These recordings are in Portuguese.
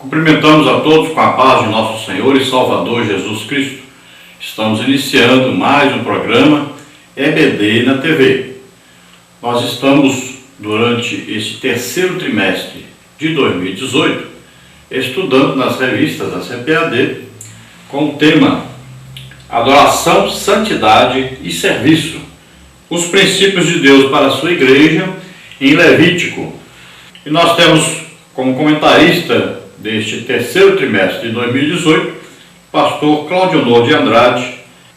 Cumprimentamos a todos com a paz de nosso Senhor e Salvador Jesus Cristo. Estamos iniciando mais um programa EBD na TV. Nós estamos, durante este terceiro trimestre de 2018, estudando nas revistas da CPAD com o tema Adoração, Santidade e Serviço, os princípios de Deus para a sua igreja em Levítico. E nós temos como comentarista deste terceiro trimestre de 2018, pastor Claudionor de Andrade,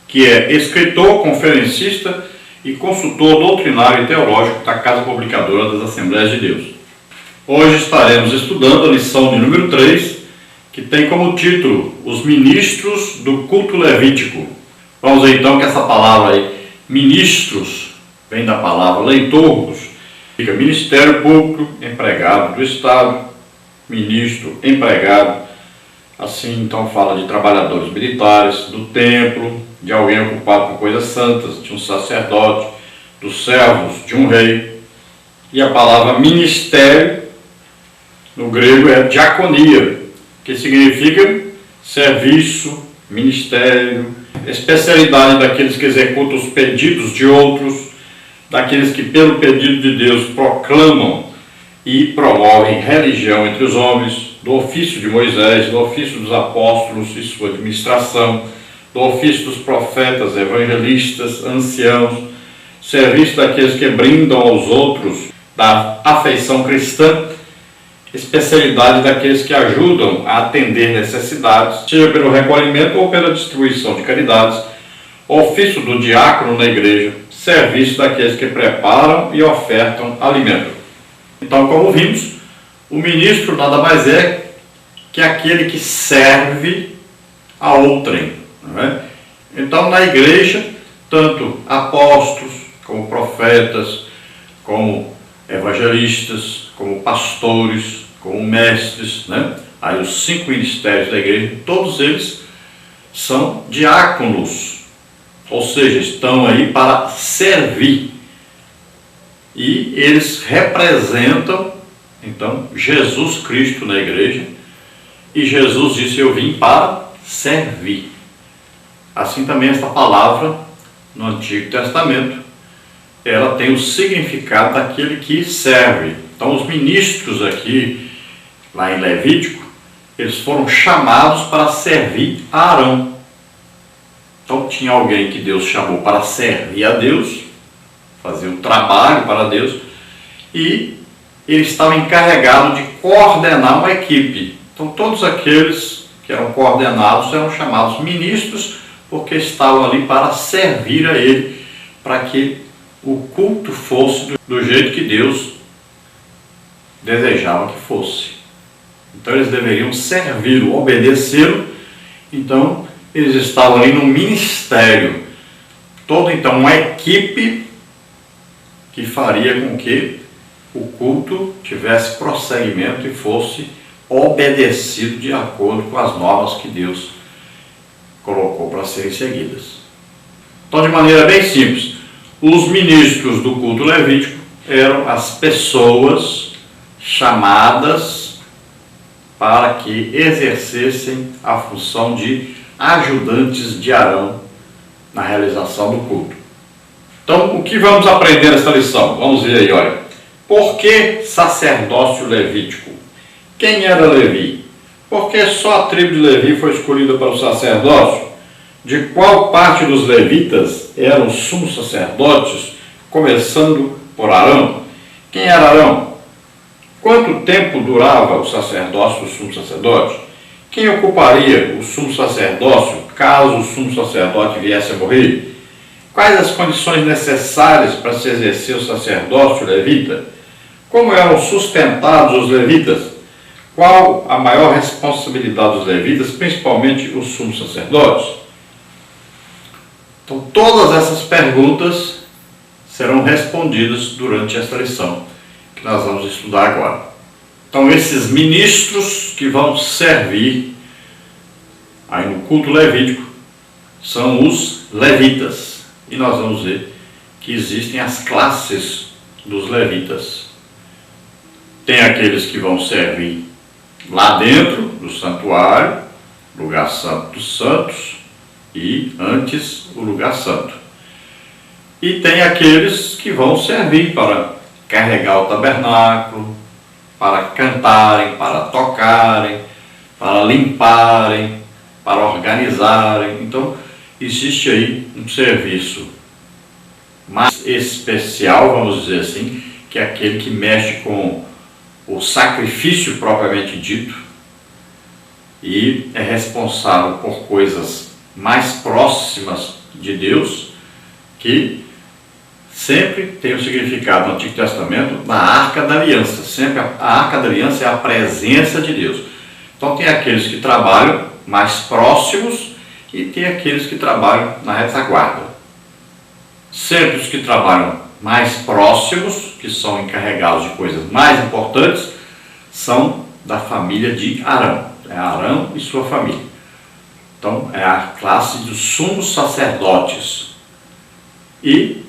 que é escritor, conferencista e consultor doutrinário e teológico da Casa Publicadora das Assembleias de Deus. Hoje estaremos estudando a lição de número 3, que tem como título Os Ministros do Culto Levítico. Vamos ver então que essa palavra aí, ministros, vem da palavra leitorgos, fica Ministério Público, empregado do Estado, ministro, empregado, assim então fala de trabalhadores militares, do templo, de alguém ocupado com coisas santas, de um sacerdote, dos servos, de um rei. E a palavra ministério, no grego é diaconia, que significa serviço, ministério, especialidade daqueles que executam os pedidos de outros, daqueles que pelo pedido de Deus proclamam e promovem religião entre os homens, do ofício de Moisés, do ofício dos apóstolos e sua administração, do ofício dos profetas, evangelistas, anciãos, serviço daqueles que brindam aos outros da afeição cristã, especialidade daqueles que ajudam a atender necessidades, seja pelo recolhimento ou pela distribuição de caridades, ofício do diácono na igreja, serviço daqueles que preparam e ofertam alimento. Então, como vimos, o ministro nada mais é que aquele que serve a outrem. Não é? Então, na igreja, tanto apóstolos, como profetas, como evangelistas, como pastores, como mestres, né? Aí os 5 ministérios da igreja, todos eles são diáconos, ou seja, estão aí para servir. E eles representam, então, Jesus Cristo na igreja. E Jesus disse, eu vim para servir. Assim também esta palavra, no Antigo Testamento, ela tem o significado daquele que serve. Então, os ministros aqui, lá em Levítico, eles foram chamados para servir a Arão. Então, tinha alguém que Deus chamou para servir a Deus, fazer o trabalho para Deus, e ele estava encarregado de coordenar uma equipe. Então, todos aqueles que eram coordenados eram chamados ministros, porque estavam ali para servir a ele, para que o culto fosse do jeito que Deus desejava que fosse. Então, eles deveriam servi-lo, obedecê-lo. Então, eles estavam ali no ministério. Toda, então, uma equipe que faria com que o culto tivesse prosseguimento e fosse obedecido de acordo com as normas que Deus colocou para serem seguidas. Então, de maneira bem simples, os ministros do culto levítico eram as pessoas chamadas para que exercessem a função de ajudantes de Arão na realização do culto. Então, o que vamos aprender nesta lição? Vamos ver aí, olha. Por que sacerdócio levítico? Quem era Levi? Por que só a tribo de Levi foi escolhida para o sacerdócio? De qual parte dos levitas eram os sumos sacerdotes, começando por Arão? Quem era Arão? Quanto tempo durava o sacerdócio do sumo sacerdote? Quem ocuparia o sumo sacerdócio caso o sumo sacerdote viesse a morrer? Quais as condições necessárias para se exercer o sacerdócio levita? Como eram sustentados os levitas? Qual a maior responsabilidade dos levitas, principalmente os sumos sacerdotes? Então, todas essas perguntas serão respondidas durante esta lição que nós vamos estudar agora. Então, esses ministros que vão servir aí no culto levítico são os levitas. E nós vamos ver que existem as classes dos levitas. Tem aqueles que vão servir lá dentro do santuário, lugar santo dos santos, e antes o lugar santo. E tem aqueles que vão servir para carregar o tabernáculo, para cantarem, para tocarem, para limparem, para organizarem. Então, existe aí um serviço mais especial, vamos dizer assim, que é aquele que mexe com o sacrifício propriamente dito e é responsável por coisas mais próximas de Deus, que sempre tem o significado no Antigo Testamento da Arca da Aliança. Sempre a Arca da Aliança é a presença de Deus. Então tem aqueles que trabalham mais próximos e tem aqueles que trabalham na retaguarda. Sempre os que trabalham mais próximos, que são encarregados de coisas mais importantes, são da família de Arão. É Arão e sua família. Então é a classe dos sumos sacerdotes. E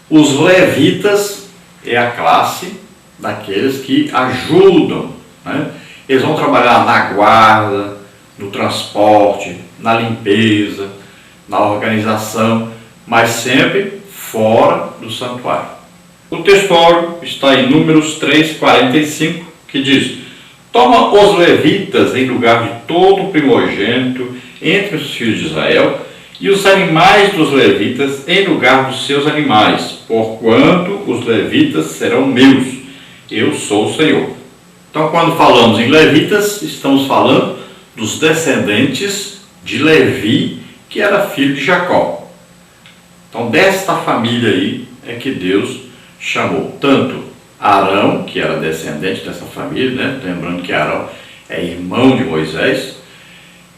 os levitas é a classe daqueles que ajudam, né? Eles vão trabalhar na guarda, no transporte, na limpeza, na organização, mas sempre fora do santuário. O textório está em Números 3:45, que diz: toma os levitas em lugar de todo o primogênito entre os filhos de Israel, e os animais dos levitas em lugar dos seus animais, porquanto os levitas serão meus, eu sou o Senhor. Então, quando falamos em levitas, estamos falando dos descendentes de Levi, que era filho de Jacó. Então, desta família aí é que Deus chamou tanto Arão, que era descendente dessa família, né? Lembrando que Arão é irmão de Moisés,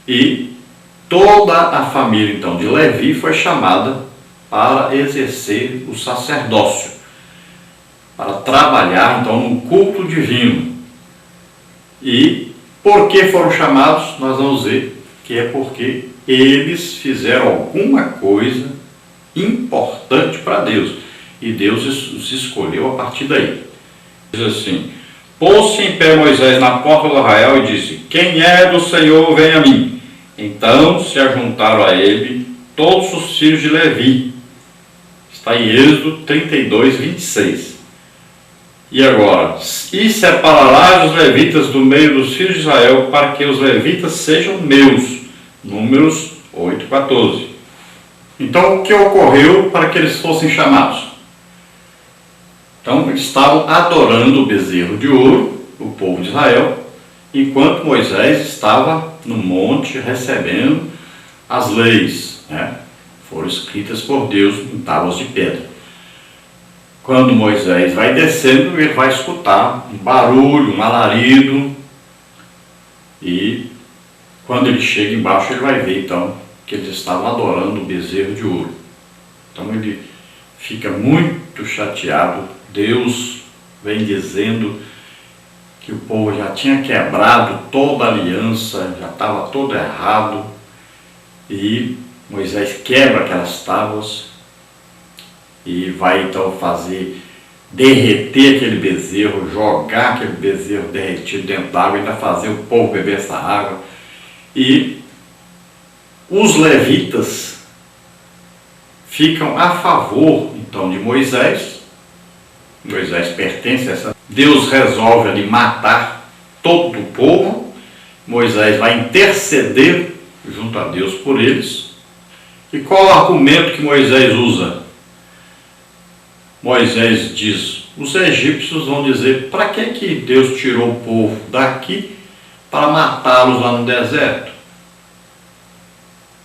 e toda a família então de Levi foi chamada para exercer o sacerdócio, para trabalhar então no culto divino. E por que foram chamados? Nós vamos ver que é porque eles fizeram alguma coisa importante para Deus, e Deus os escolheu a partir daí. Diz assim: pôs-se em pé Moisés na porta do arraial e disse: quem é do Senhor, vem a mim. Então se ajuntaram a ele todos os filhos de Levi. Está em Êxodo 32:26. E agora: e separarás os levitas do meio dos filhos de Israel, para que os levitas sejam meus. Números 8:14. Então, o que ocorreu para que eles fossem chamados? Então, estavam adorando o bezerro de ouro, o povo de Israel, enquanto Moisés estava no monte recebendo as leis, né? Foram escritas por Deus em tábuas de pedra. Quando Moisés vai descendo, ele vai escutar um barulho, um alarido, e quando ele chega embaixo, ele vai ver então que eles estavam adorando o bezerro de ouro. Então ele fica muito chateado. Deus vem dizendo que o povo já tinha quebrado toda a aliança, já estava todo errado, e Moisés quebra aquelas tábuas e vai então fazer derreter aquele bezerro, jogar aquele bezerro derretido dentro d'água, ainda fazer o povo beber essa água. E os levitas ficam a favor então de Moisés. Moisés pertence a essa. Deus resolve ali matar todo o povo. Moisés vai interceder junto a Deus por eles. E qual o argumento que Moisés usa? Moisés diz: os egípcios vão dizer, para que Deus tirou o povo daqui para matá-los lá no deserto?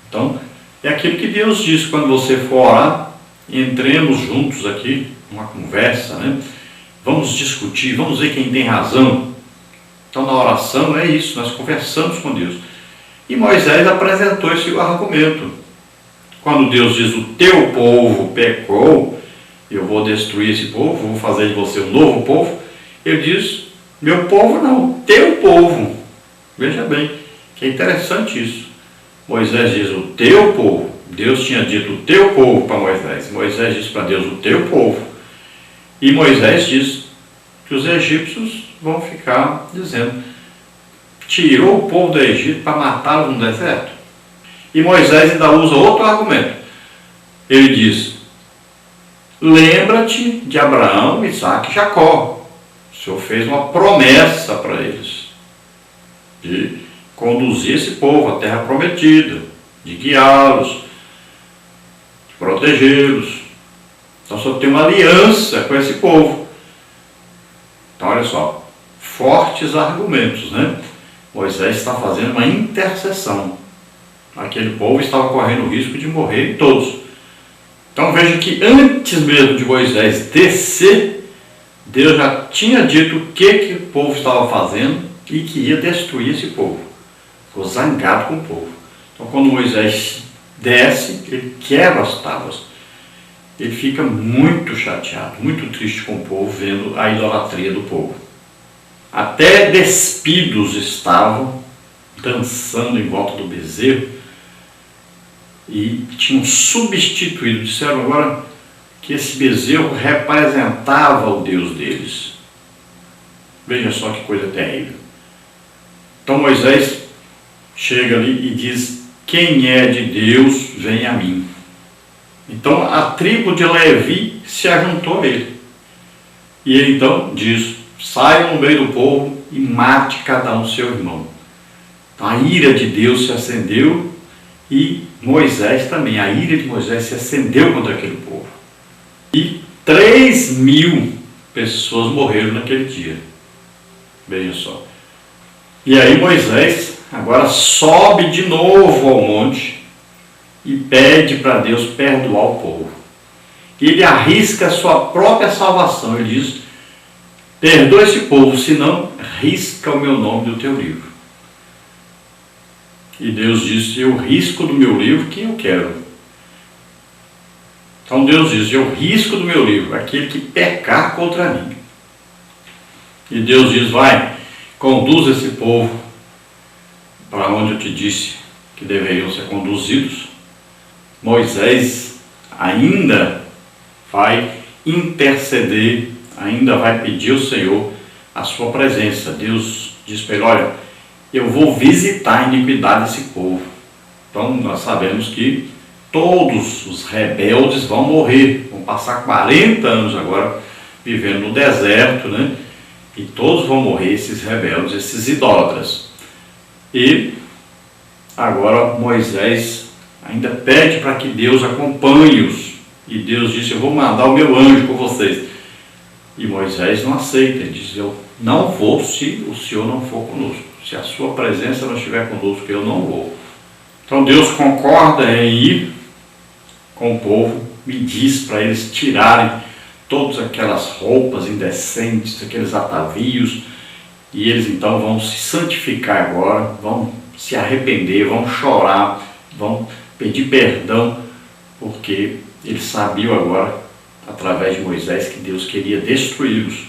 Então, é aquilo que Deus diz: quando você for orar, entremos juntos aqui, numa conversa, né? Vamos discutir, vamos ver quem tem razão. Então, na oração é isso, nós conversamos com Deus. E Moisés apresentou esse argumento. Quando Deus diz: o teu povo pecou, eu vou destruir esse povo, vou fazer de você um novo povo, ele diz: meu povo não, teu povo. Veja bem, que é interessante isso. Moisés diz: o teu povo. Deus tinha dito o teu povo para Moisés. Moisés diz para Deus: o teu povo. E Moisés diz que os egípcios vão ficar dizendo: tirou o povo do Egito para matá-los no deserto? E Moisés ainda usa outro argumento. Ele diz: lembra-te de Abraão, Isaque e Jacó. O Senhor fez uma promessa para eles de conduzir esse povo à terra prometida, de guiá-los, de protegê-los. Então o Senhor tem uma aliança com esse povo. Então olha só, fortes argumentos, né? Moisés está fazendo uma intercessão. Aquele povo estava correndo o risco de morrer todos. Então veja que antes mesmo de Moisés descer, Deus já tinha dito o que o povo estava fazendo e que ia destruir esse povo. Ficou zangado com o povo. Então quando Moisés desce, ele quebra as tábuas. Ele fica muito chateado, muito triste com o povo, vendo a idolatria do povo. Até despidos estavam dançando em volta do bezerro e tinham substituído, disseram agora que esse bezerro representava o Deus deles. Veja só que coisa terrível. Então Moisés chega ali e diz: quem é de Deus, vem a mim. Então a tribo de Levi se ajuntou a ele. E ele então diz: saia no meio do povo e mate cada um seu irmão. Então a ira de Deus se acendeu e Moisés também, a ira de Moisés se acendeu contra aquele povo. E 3.000 pessoas morreram naquele dia. Veja só. E aí Moisés agora sobe de novo ao monte e pede para Deus perdoar o povo. E ele arrisca a sua própria salvação. Ele diz: perdoa esse povo, senão risca o meu nome do teu livro. E Deus disse: eu risco do meu livro quem eu quero. Então Deus diz: eu risco do meu livro aquele que pecar contra mim. E Deus diz: vai, conduz esse povo para onde eu te disse que deveriam ser conduzidos. Moisés ainda vai interceder, ainda vai pedir ao Senhor a sua presença. Deus diz para ele: olha, eu vou visitar a iniquidade desse povo. Então nós sabemos que todos os rebeldes vão morrer, vão passar 40 anos agora vivendo no deserto, né? E todos vão morrer, esses rebeldes, esses idólatras. E agora Moisés ainda pede para que Deus acompanhe-os. E Deus disse: eu vou mandar o meu anjo com vocês. E Moisés não aceita, ele diz: eu não vou se o Senhor não for conosco. Se a sua presença não estiver conosco, eu não vou. Então Deus concorda em ir com o povo e diz para eles tirarem todas aquelas roupas indecentes, aqueles atavios, e eles então vão se santificar agora, vão se arrepender, vão chorar, vão pedir perdão, porque eles sabiam agora, através de Moisés, que Deus queria destruí-los.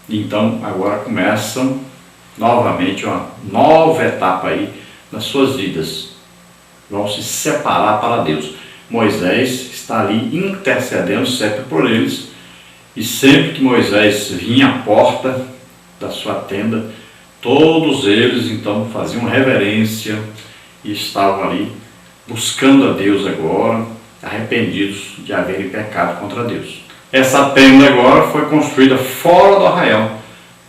Então agora começam novamente uma nova etapa aí nas suas vidas. Vão se separar para Deus. Moisés está ali intercedendo sempre por eles, e sempre que Moisés vinha à porta da sua tenda, todos eles então faziam reverência e estavam ali buscando a Deus agora, arrependidos de haverem pecado contra Deus. Essa tenda agora foi construída fora do arraial,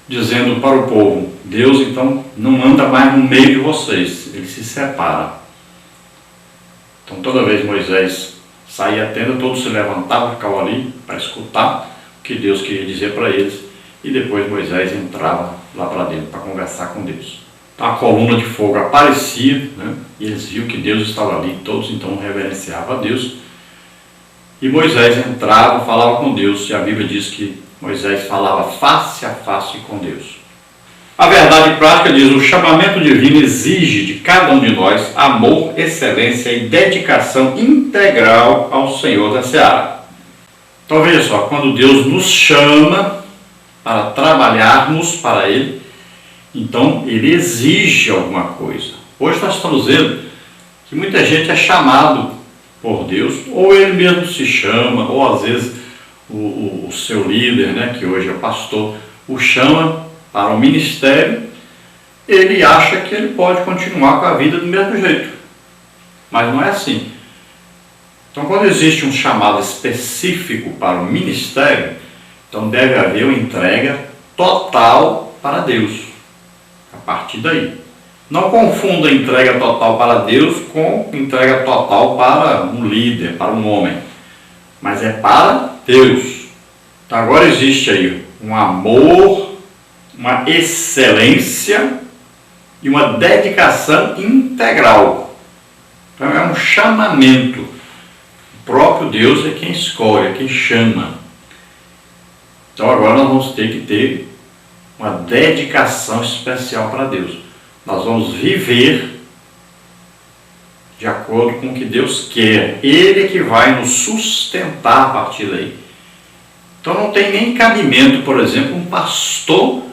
dizendo para o povo: Deus então não anda mais no meio de vocês, ele se separa. Então toda vez Moisés saía da tenda, todos se levantavam, ficavam ali para escutar o que Deus queria dizer para eles, e depois Moisés entrava lá para dentro para conversar com Deus. Então a coluna de fogo aparecia, né? E eles viam que Deus estava ali, todos então reverenciavam a Deus, e Moisés entrava, falava com Deus, e a Bíblia diz que Moisés falava face a face com Deus. A verdade prática diz: o chamamento divino exige de cada um de nós amor, excelência e dedicação integral ao Senhor da Seara. Então veja só, quando Deus nos chama para trabalharmos para Ele, então Ele exige alguma coisa. Hoje nós estamos vendo que muita gente é chamado por Deus, ou Ele mesmo se chama, ou às vezes o seu líder, né, que hoje é pastor, o chama para o ministério, ele acha que ele pode continuar com a vida do mesmo jeito. Mas não é assim. Então, quando existe um chamado específico para o ministério, então deve haver uma entrega total para Deus. A partir daí. Não confunda entrega total para Deus com entrega total para um líder, para um homem. Mas é para Deus. Então, agora existe aí um amor, uma excelência e uma dedicação integral. Então é um chamamento. O próprio Deus é quem escolhe, é quem chama. Então agora nós vamos ter que ter uma dedicação especial para Deus. Nós vamos viver de acordo com o que Deus quer. Ele que vai nos sustentar a partir daí. Então não tem nem cabimento, por exemplo, um pastor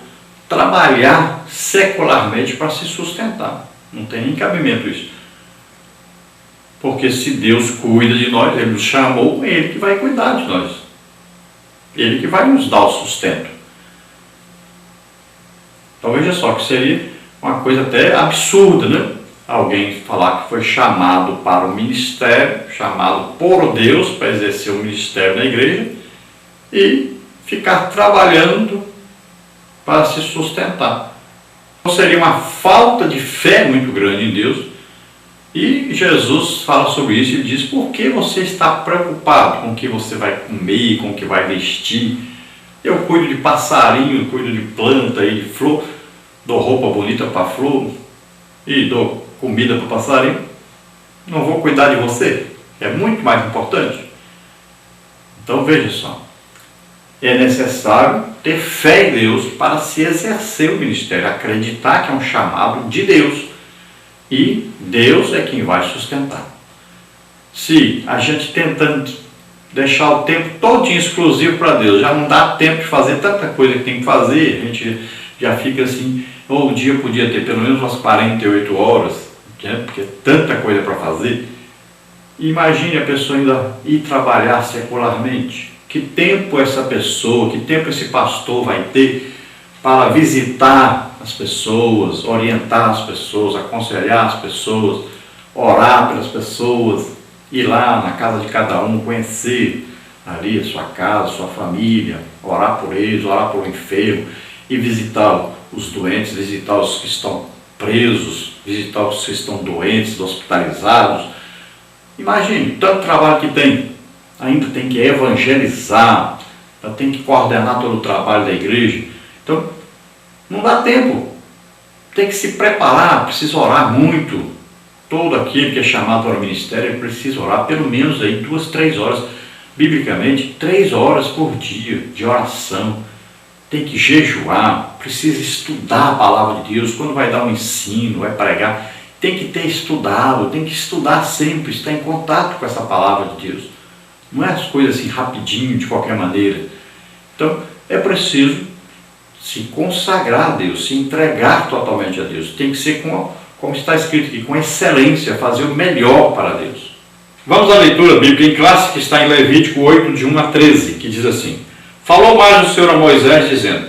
trabalhar secularmente para se sustentar. Não tem nem cabimento isso. Porque se Deus cuida de nós, Ele nos chamou, é Ele que vai cuidar de nós. Ele que vai nos dar o sustento. Então veja só que seria uma coisa até absurda, né? Alguém falar que foi chamado para o ministério, chamado por Deus para exercer o ministério na igreja e ficar trabalhando para se sustentar. Então seria uma falta de fé muito grande em Deus. E Jesus fala sobre isso e diz: por que você está preocupado com o que você vai comer, com o que vai vestir? Eu cuido de passarinho, cuido de planta e de flor, dou roupa bonita para flor e dou comida para passarinho. Não vou cuidar de você? É muito mais importante. Então veja só, é necessário ter fé em Deus para se exercer o ministério, acreditar que é um chamado de Deus. E Deus é quem vai sustentar. Se a gente tentando deixar o tempo todinho exclusivo para Deus, já não dá tempo de fazer tanta coisa que tem que fazer, a gente já fica assim, ou o dia podia ter pelo menos umas 48 horas, né, porque é tanta coisa para fazer. Imagine a pessoa ainda ir trabalhar secularmente. Que tempo essa pessoa, que tempo esse pastor vai ter para visitar as pessoas, orientar as pessoas, aconselhar as pessoas, orar pelas pessoas, ir lá na casa de cada um, conhecer ali a sua casa, a sua família, orar por eles, orar por um enfermo e visitar os doentes, visitar os que estão presos, visitar os que estão doentes, hospitalizados. Imagine, tanto trabalho que tem. Ainda tem que evangelizar, tem que coordenar todo o trabalho da igreja. Então, não dá tempo. Tem que se preparar, precisa orar muito. Todo aquele que é chamado para o ministério precisa orar pelo menos aí 2, 3 horas, biblicamente, 3 horas por dia de oração. Tem que jejuar, precisa estudar a palavra de Deus. Quando vai dar um ensino, vai pregar, tem que ter estudado, tem que estudar sempre, estar em contato com essa palavra de Deus. Não é as coisas assim rapidinho, de qualquer maneira. Então, é preciso se consagrar a Deus, se entregar totalmente a Deus. Tem que ser como está escrito aqui, com excelência, fazer o melhor para Deus. Vamos à leitura bíblica em classe, que está em Levítico 8, de 1 a 13, que diz assim: falou mais o Senhor a Moisés, dizendo: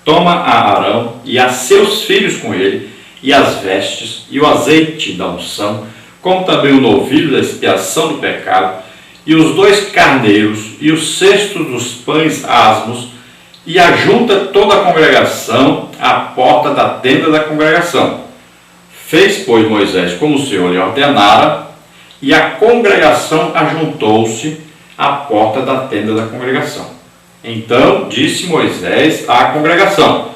toma a Arão e a seus filhos com ele, e as vestes, e o azeite da unção, como também o novilho da expiação do pecado, e os 2 carneiros, e o cesto dos pães asmos, e ajunta toda a congregação à porta da tenda da congregação. Fez, pois, Moisés como o Senhor lhe ordenara, e a congregação ajuntou-se à porta da tenda da congregação. Então disse Moisés à congregação: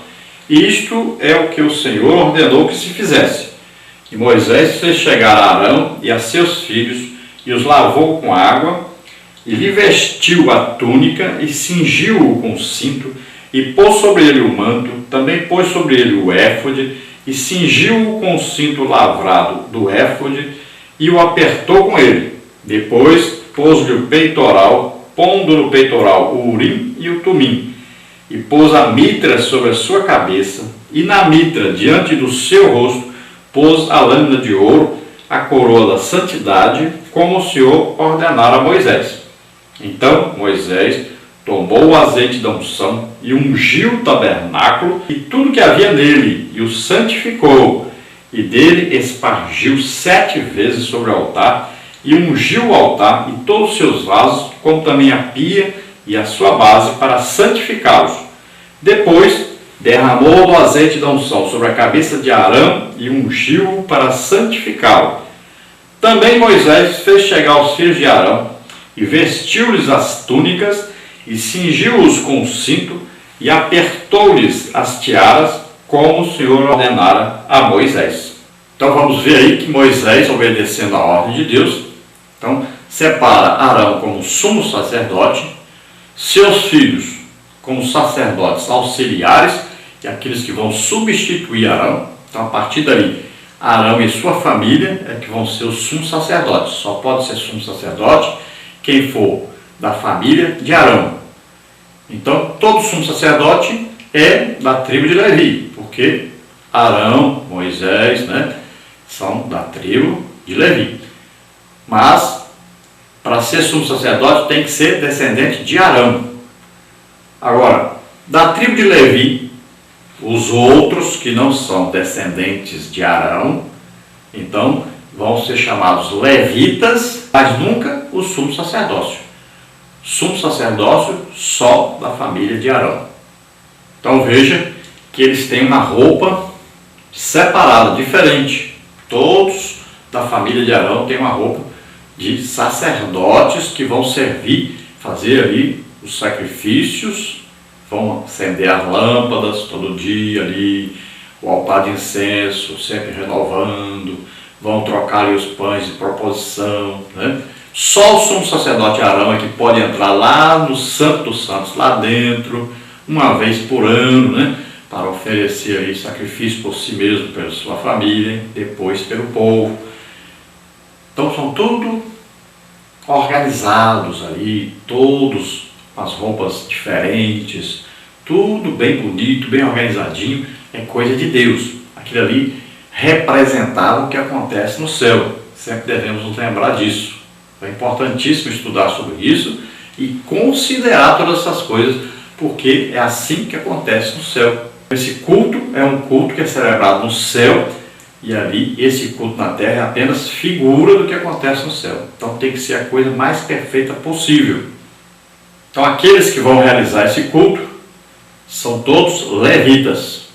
isto é o que o Senhor ordenou que se fizesse. E Moisés fez chegar a Arão e a seus filhos, e os lavou com água, e lhe vestiu a túnica, e cingiu-o com o cinto, e pôs sobre ele o manto, também pôs sobre ele o éfode, e cingiu-o com o cinto lavrado do éfode, e o apertou com ele. Depois pôs-lhe o peitoral, pondo no peitoral o urim e o tumim, e pôs a mitra sobre a sua cabeça, e na mitra, diante do seu rosto, pôs a lâmina de ouro, a coroa da santidade, como o Senhor ordenara a Moisés. Então Moisés tomou o azeite da unção e ungiu o tabernáculo e tudo que havia nele, e o santificou, e dele espargiu 7 vezes sobre o altar, e ungiu o altar e todos os seus vasos, como também a pia e a sua base, para santificá-los. Depois derramou o azeite da unção sobre a cabeça de Arão e ungiu-o para santificá-lo. Também Moisés fez chegar os filhos de Arão e vestiu-lhes as túnicas e cingiu-os com o cinto e apertou-lhes as tiaras, como o Senhor ordenara a Moisés. Então vamos ver aí que Moisés, obedecendo a ordem de Deus, então separa Arão como sumo sacerdote, seus filhos como sacerdotes auxiliares e aqueles que vão substituir Arão. Então a partir daí, Arão e sua família é que vão ser os sumos sacerdotes. Só pode ser sumo sacerdote quem for da família de Arão. Então todo sumo sacerdote é da tribo de Levi, porque Arão, Moisés, são da tribo de Levi. Mas, para ser sumo sacerdote, tem que ser descendente de Arão. Agora, da tribo de Levi, os outros que não são descendentes de Arão, então vão ser chamados levitas, mas nunca o sumo sacerdócio. Sumo sacerdócio só da família de Arão. Então veja que eles têm uma roupa separada, diferente. Todos da família de Arão têm uma roupa de sacerdotes que vão servir, fazer ali os sacrifícios, vão acender as lâmpadas todo dia ali, o altar de incenso sempre renovando, vão trocar ali os pães de proposição, Só o sumo sacerdote Arão é que pode entrar lá no Santo dos Santos, lá dentro, uma vez por ano, para oferecer aí sacrifício por si mesmo, pela sua família, depois pelo povo. Então são tudo organizados ali, todos com as roupas diferentes, tudo bem bonito, bem organizadinho, é coisa de Deus. Aquilo ali representava o que acontece no céu. Sempre devemos nos lembrar disso. É importantíssimo estudar sobre isso e considerar todas essas coisas, porque é assim que acontece no céu. Esse culto é um culto que é celebrado no céu, e ali esse culto na terra é apenas figura do que acontece no céu. Então tem que ser a coisa mais perfeita possível. Então aqueles que vão realizar esse culto são todos levitas.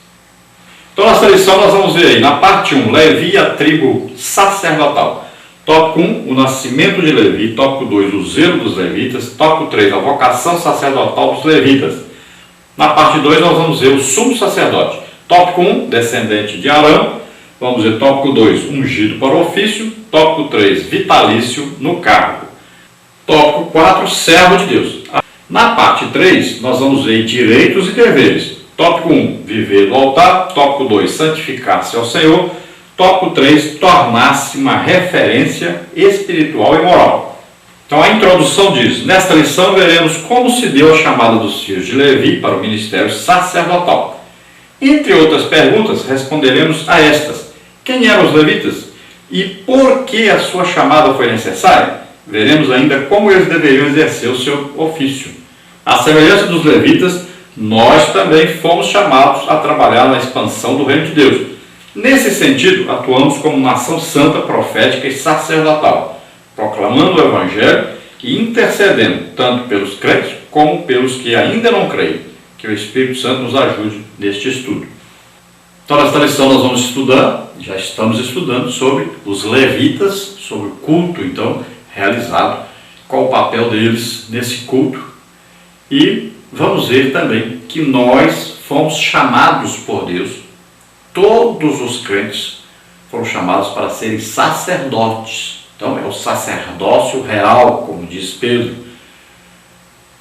Então nessa lição nós vamos ver aí, na parte 1, Levi, a tribo sacerdotal. Tópico 1, o nascimento de Levi. Tópico 2, o zelo dos levitas. Tópico 3, a vocação sacerdotal dos levitas. Na parte 2 nós vamos ver o sumo sacerdote. Tópico 1, descendente de Arão. Vamos ver tópico 2, ungido para o ofício. Tópico 3, vitalício no cargo. Tópico 4, servo de Deus. Na parte 3 nós vamos ver direitos e deveres. Tópico 1, viver no altar. Tópico 2, santificar-se ao Senhor. Tópico 3, tornar-se uma referência espiritual e moral. Então a introdução diz: nesta lição veremos como se deu a chamada dos filhos de Levi para o ministério sacerdotal. Entre outras perguntas, responderemos a estas: quem eram os levitas? E por que a sua chamada foi necessária? Veremos ainda como eles deveriam exercer o seu ofício. À semelhança dos levitas, nós também fomos chamados a trabalhar na expansão do reino de Deus. Nesse sentido, atuamos como nação santa, profética e sacerdotal, proclamando o Evangelho e intercedendo tanto pelos crentes como pelos que ainda não creem. Que o Espírito Santo nos ajude neste estudo. Então, nesta lição nós vamos estudar, já estamos estudando sobre os levitas, sobre o culto, então, realizado, qual o papel deles nesse culto. E vamos ver também que nós fomos chamados por Deus. Todos os crentes foram chamados para serem sacerdotes. Então é o sacerdócio real, como diz Pedro.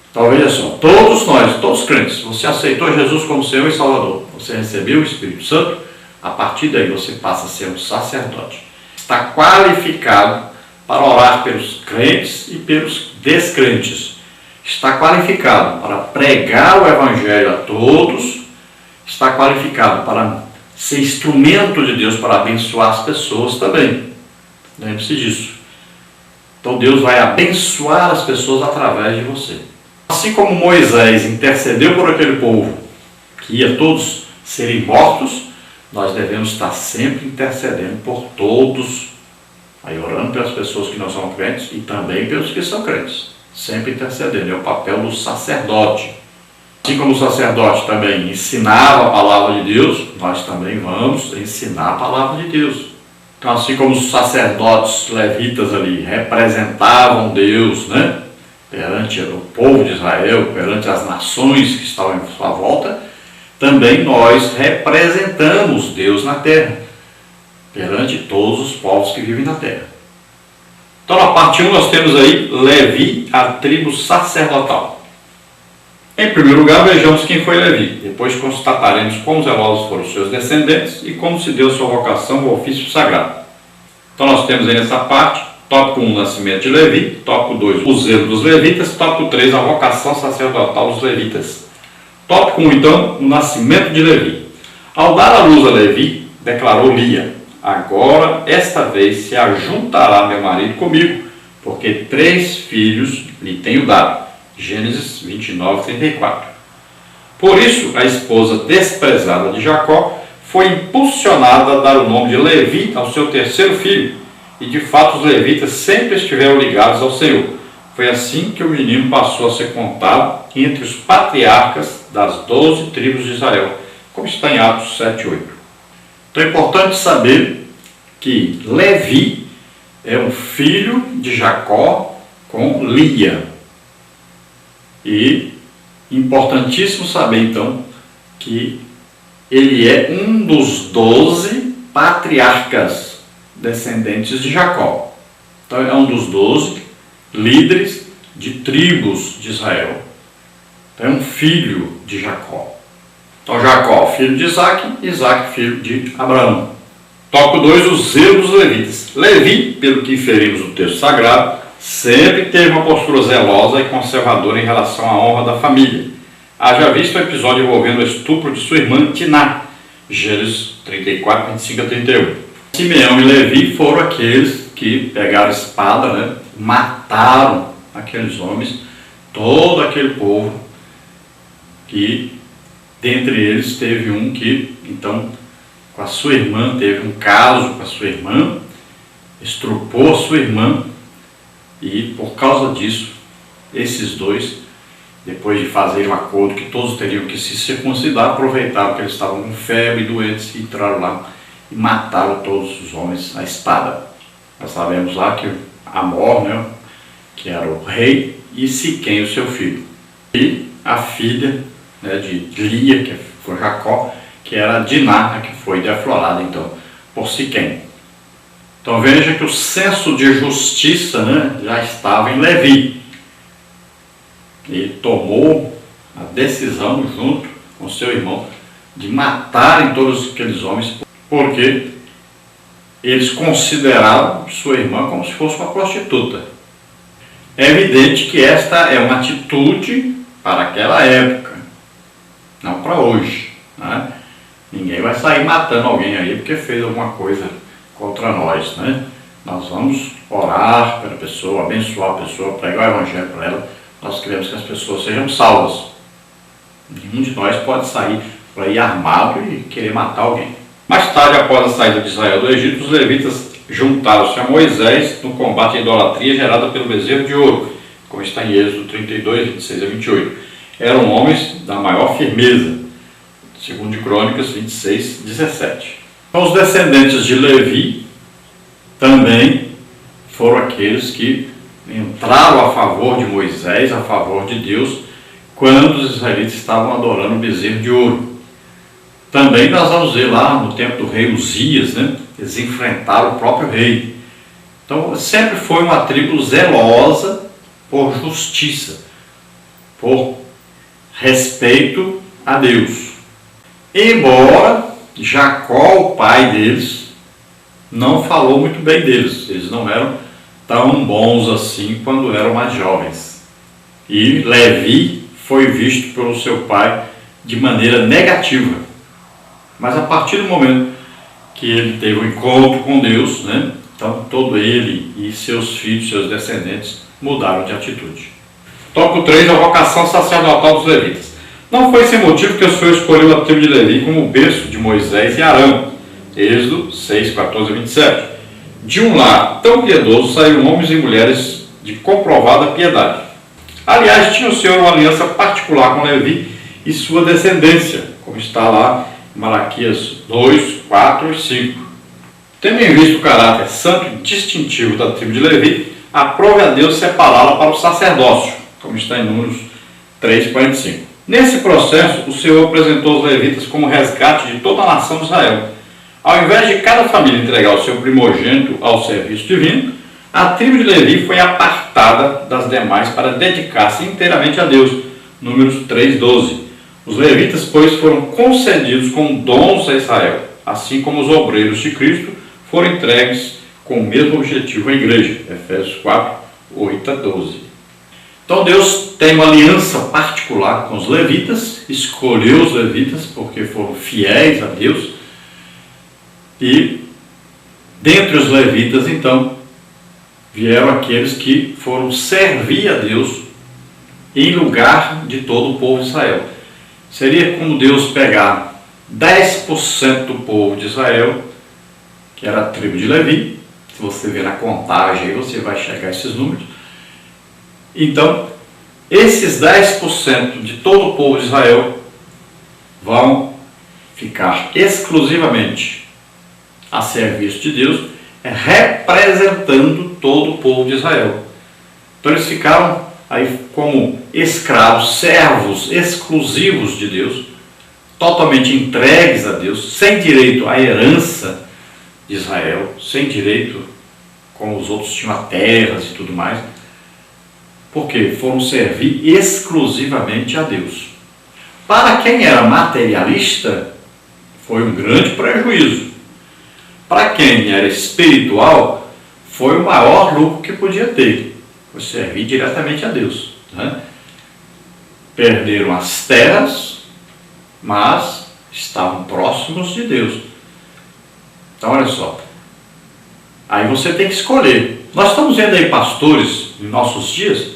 Então veja só, todos nós, todos os crentes, você aceitou Jesus como Senhor e Salvador, você recebeu o Espírito Santo, a partir daí você passa a ser um sacerdote. Está qualificado para orar pelos crentes e pelos descrentes. Está qualificado para pregar o Evangelho a todos, está qualificado para ser instrumento de Deus para abençoar as pessoas também. Lembre-se disso. Então Deus vai abençoar as pessoas através de você. Assim como Moisés intercedeu por aquele povo, que ia todos serem mortos, nós devemos estar sempre intercedendo por todos, aí orando pelas pessoas que não são crentes e também pelos que são crentes. Sempre intercedendo, é o papel do sacerdote. Assim como o sacerdote também ensinava a palavra de Deus, nós também vamos ensinar a palavra de Deus. Então, assim como os sacerdotes levitas ali representavam Deus, né, perante o povo de Israel, perante as nações que estavam em sua volta, também nós representamos Deus na terra, perante todos os povos que vivem na terra. Então, na parte 1, nós temos aí Levi, a tribo sacerdotal. Em primeiro lugar, vejamos quem foi Levi. Depois constataremos quão zelosos foram os seus descendentes e como se deu sua vocação ao ofício sagrado. Então, nós temos aí nessa parte, tópico 1, o nascimento de Levi, tópico 2, o zelo dos levitas, tópico 3, a vocação sacerdotal dos levitas. Tópico 1, então, o nascimento de Levi. Ao dar à luz a Levi, declarou Lia: agora, esta vez, se ajuntará meu marido comigo, porque 3 filhos lhe tenho dado. Gênesis 29, 34. Por isso, a esposa desprezada de Jacó foi impulsionada a dar o nome de Levi ao seu terceiro filho, e de fato os levitas sempre estiveram ligados ao Senhor. Foi assim que o menino passou a ser contado entre os patriarcas das 12 tribos de Israel, como está em Atos 7, 8. Então é importante saber que Levi é um filho de Jacó com Lia. E importantíssimo saber então que ele é um dos 12 patriarcas descendentes de Jacó. Então é um dos 12 líderes de tribos de Israel. Então é um filho de Jacó. Então Jacó, filho de Isaac, Isaac, filho de Abraão. Tópico 2, o zelo dos levitas. Levi, pelo que inferimos no texto sagrado, sempre teve uma postura zelosa e conservadora em relação à honra da família. Haja visto o episódio envolvendo o estupro de sua irmã Tiná, Gênesis 34, 25 a 31. Simeão e Levi foram aqueles que pegaram a espada, né, mataram aqueles homens, todo aquele povo, que dentre eles teve um que, então, com a sua irmã, teve um caso com a sua irmã, estrupou a sua irmã, e por causa disso, esses dois, depois de fazerem um acordo que todos teriam que se circuncidar, aproveitaram que eles estavam com febre e doentes, e entraram lá e mataram todos os homens à espada. Nós sabemos lá que Amor, né, que era o rei, e Siquém, o seu filho. E a filha, né, de Lia, que foi Jacó, que era Diná, que foi deflorada então por Siquém. Então veja que o senso de justiça, né, já estava em Levi. Ele tomou a decisão, junto com seu irmão, de matarem todos aqueles homens, porque eles consideravam sua irmã como se fosse uma prostituta. É evidente que esta é uma atitude para aquela época, não para hoje, né? Ninguém vai sair matando alguém aí porque fez alguma coisa contra nós, né? Nós vamos orar pela pessoa, abençoar a pessoa, pregar o evangelho para ela. Nós queremos que as pessoas sejam salvas. Nenhum de nós pode sair por aí armado e querer matar alguém. Mais tarde, após a saída de Israel do Egito, os levitas juntaram-se a Moisés no combate à idolatria gerada pelo bezerro de ouro, como está em Êxodo 32, 26 a 28. Eram homens da maior firmeza, segundo de Crônicas 26, 17. Então, os descendentes de Levi também foram aqueles que entraram a favor de Moisés, a favor de Deus, quando os israelitas estavam adorando o bezerro de ouro. Também nós vamos ver lá no tempo do rei Uzias, né? Eles enfrentaram o próprio rei. Então sempre foi uma tribo zelosa por justiça, por respeito a Deus. Embora Jacó, o pai deles, não falou muito bem deles. Eles não eram tão bons assim quando eram mais jovens. E Levi foi visto pelo seu pai de maneira negativa. Mas a partir do momento que ele teve um encontro com Deus, né, então todo ele e seus filhos, seus descendentes, mudaram de atitude. Tópico 3, a vocação sacerdotal dos levitas. Não foi sem motivo que o Senhor escolheu a tribo de Levi como o berço de Moisés e Arão. Êxodo 6, 14 a 27. De um lar tão piedoso saíram homens e mulheres de comprovada piedade. Aliás, tinha o Senhor uma aliança particular com Levi e sua descendência, como está lá em Malaquias 2, 4 e 5. Tendo em vista o caráter santo e distintivo da tribo de Levi, aprove a Deus separá-la para o sacerdócio, como está em Números 3, 45. Nesse processo, o Senhor apresentou os levitas como resgate de toda a nação de Israel. Ao invés de cada família entregar o seu primogênito ao serviço divino, a tribo de Levi foi apartada das demais para dedicar-se inteiramente a Deus. Números 3:12. Os levitas, pois, foram concedidos como dons a Israel, assim como os obreiros de Cristo foram entregues com o mesmo objetivo à igreja. Efésios 4, 8 a 12. Então Deus tem uma aliança particular com os levitas, escolheu os levitas porque foram fiéis a Deus. E dentre os levitas, então, vieram aqueles que foram servir a Deus em lugar de todo o povo de Israel. Seria como Deus pegar 10% do povo de Israel, que era a tribo de Levi. Se você ver na contagem, aí você vai chegar a esses números. Então, esses 10% de todo o povo de Israel vão ficar exclusivamente a serviço de Deus, representando todo o povo de Israel. Então eles ficaram aí como escravos, servos exclusivos de Deus, totalmente entregues a Deus, sem direito à herança de Israel, sem direito, como os outros tinham a terras e tudo mais, porque foram servir exclusivamente a Deus. Para quem era materialista, foi um grande prejuízo. Para quem era espiritual, foi o maior lucro que podia ter, foi servir diretamente a Deus, né? Perderam as terras, mas estavam próximos de Deus. Então olha só, aí você tem que escolher. Nós estamos vendo aí pastores em nossos dias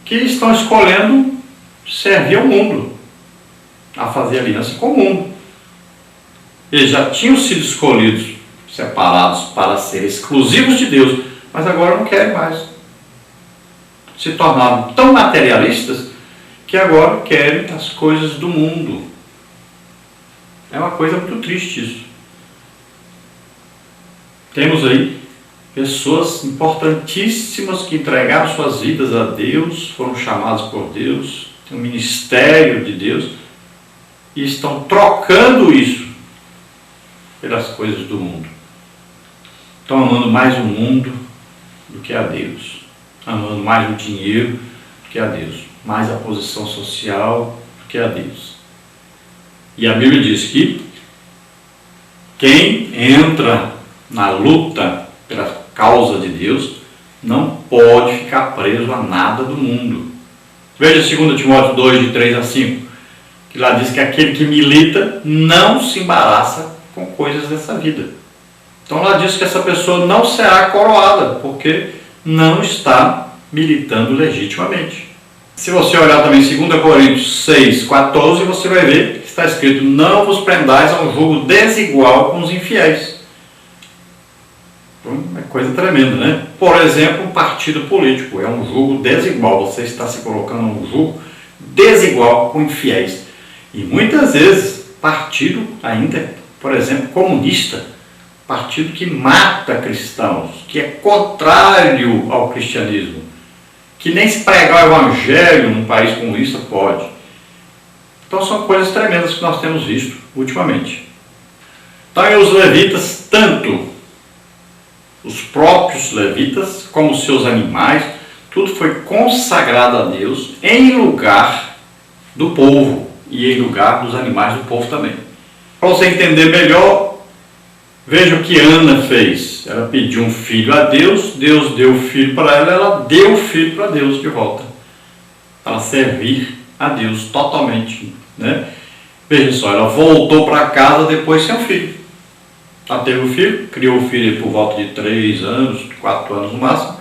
que estão escolhendo servir ao mundo, a fazer aliança com o mundo. Eles já tinham sido escolhidos, separados para ser exclusivos de Deus, mas agora não querem mais. Se tornaram tão materialistas que agora querem as coisas do mundo. É uma coisa muito triste isso. Temos aí pessoas importantíssimas que entregaram suas vidas a Deus, foram chamadas por Deus, tem um ministério de Deus, e estão trocando isso pelas coisas do mundo. Estão amando mais o mundo do que a Deus, amando mais o dinheiro do que a Deus, mais a posição social do que a Deus. E a Bíblia diz que quem entra na luta pela causa de Deus não pode ficar preso a nada do mundo. Veja 2 Timóteo 2, de 3 a 5, que lá diz que aquele que milita não se embaraça com coisas dessa vida. Então lá diz que essa pessoa não será coroada, porque não está militando legitimamente. Se você olhar também 2 Coríntios 6, 14, você vai ver que está escrito: não vos prendais a um jugo desigual com os infiéis. É coisa tremenda, né? Por exemplo, um partido político é um jugo desigual. Você está se colocando um jugo desigual com infiéis. E muitas vezes, partido ainda, por exemplo, comunista, partido que mata cristãos, que é contrário ao cristianismo, que nem se pregar o evangelho num país comunista pode. Então são coisas tremendas que nós temos visto ultimamente. Então e os levitas, tanto os próprios levitas como os seus animais, tudo foi consagrado a Deus em lugar do povo e em lugar dos animais do povo também. Para você entender melhor, veja o que Ana fez. Ela pediu um filho a Deus, Deus deu o filho para ela, ela deu o filho para Deus de volta, para servir a Deus totalmente, né? Veja só, ela voltou para casa depois sem o filho. Ela teve o filho, criou o filho por volta de 3 anos, 4 anos no máximo,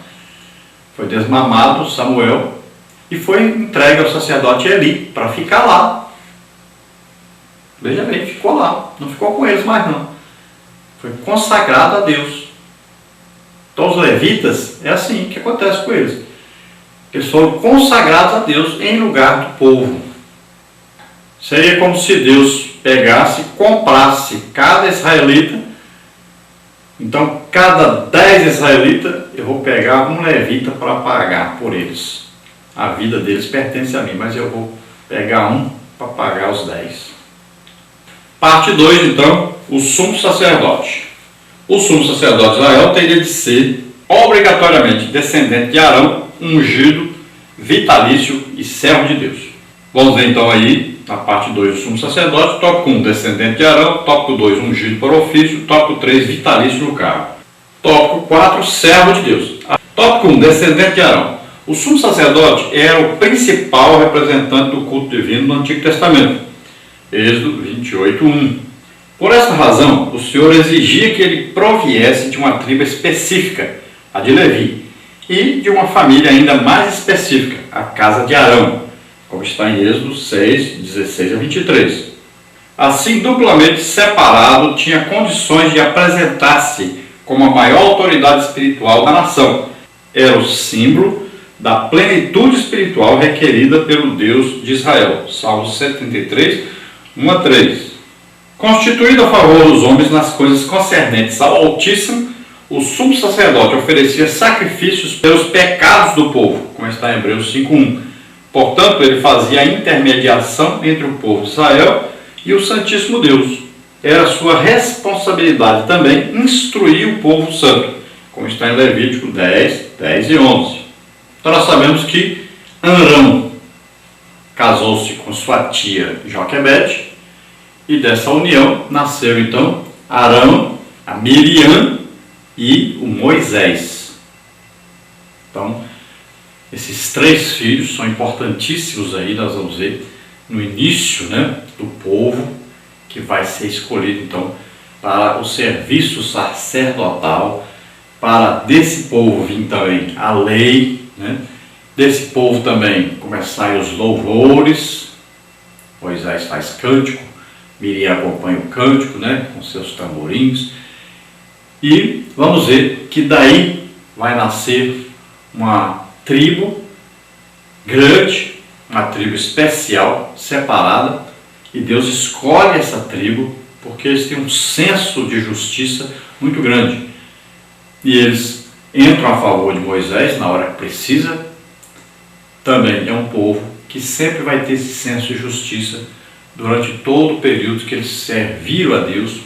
foi desmamado, Samuel, e foi entregue ao sacerdote Eli para ficar lá. Veja bem, ficou lá, não ficou com eles mais não. Foi consagrado a Deus. Então os levitas, é assim que acontece com eles. Eles foram consagrados a Deus em lugar do povo. Seria como se Deus pegasse e comprasse cada israelita. Então, cada 10 israelitas, eu vou pegar um levita para pagar por eles. A vida deles pertence a mim, mas eu vou pegar um para pagar os 10. Parte 2, então, o sumo sacerdote. O sumo sacerdote de Israel teria de ser obrigatoriamente descendente de Arão, ungido, vitalício e servo de Deus. Vamos ver então aí, na parte 2, o sumo sacerdote, tópico 1, descendente de Arão, tópico 2, ungido para ofício, tópico 3, vitalício no cargo. Tópico 4, servo de Deus. Tópico 1, descendente de Arão. O sumo sacerdote era o principal representante do culto divino no Antigo Testamento. Êxodo 28, 1. Por essa razão, o Senhor exigia que ele proviesse de uma tribo específica, a de Levi, e de uma família ainda mais específica, a casa de Arão, como está em Êxodo 6, 16 a 23. Assim, duplamente separado, tinha condições de apresentar-se como a maior autoridade espiritual da nação. Era o símbolo da plenitude espiritual requerida pelo Deus de Israel. Salmo 133, 1 a 3. Constituído a favor dos homens nas coisas concernentes ao Altíssimo, o sumo sacerdote oferecia sacrifícios pelos pecados do povo, como está em Hebreus 5:1. Portanto, ele fazia a intermediação entre o povo de Israel e o Santíssimo Deus. Era sua responsabilidade também instruir o povo santo, como está em Levítico 10, 10 e 11. Então nós sabemos que Arão casou-se com sua tia Joquebede, e dessa união nasceu então Arão, a Miriam e o Moisés. Então, esses 3 filhos são importantíssimos aí, nós vamos ver no início, do povo que vai ser escolhido então para o serviço sacerdotal, para desse povo vir também a lei, desse povo também começarem os louvores. Moisés faz cântico, Miriam acompanha o cântico, com seus tamborins. E vamos ver que daí vai nascer uma tribo grande, uma tribo especial, separada, e Deus escolhe essa tribo porque eles têm um senso de justiça muito grande. E eles entram a favor de Moisés na hora que precisa. Também é um povo que sempre vai ter esse senso de justiça durante todo o período que eles serviram a Deus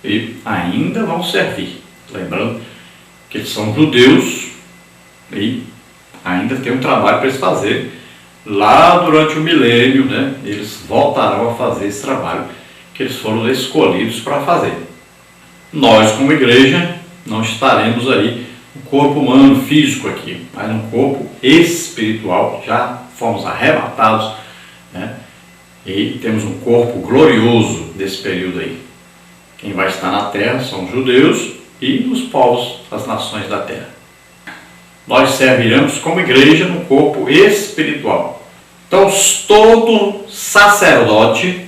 e ainda vão servir. Lembrando que eles são judeus e ainda tem um trabalho para eles fazerem. Lá durante o milênio, eles voltarão a fazer esse trabalho que eles foram escolhidos para fazer. Nós, como igreja, não estaremos aí no corpo humano físico aqui, mas no corpo espiritual. Já fomos arrebatados, e temos um corpo glorioso nesse período aí. Quem vai estar na terra são os judeus e os povos das nações da terra. Nós serviremos como igreja no corpo espiritual. Então, todo sacerdote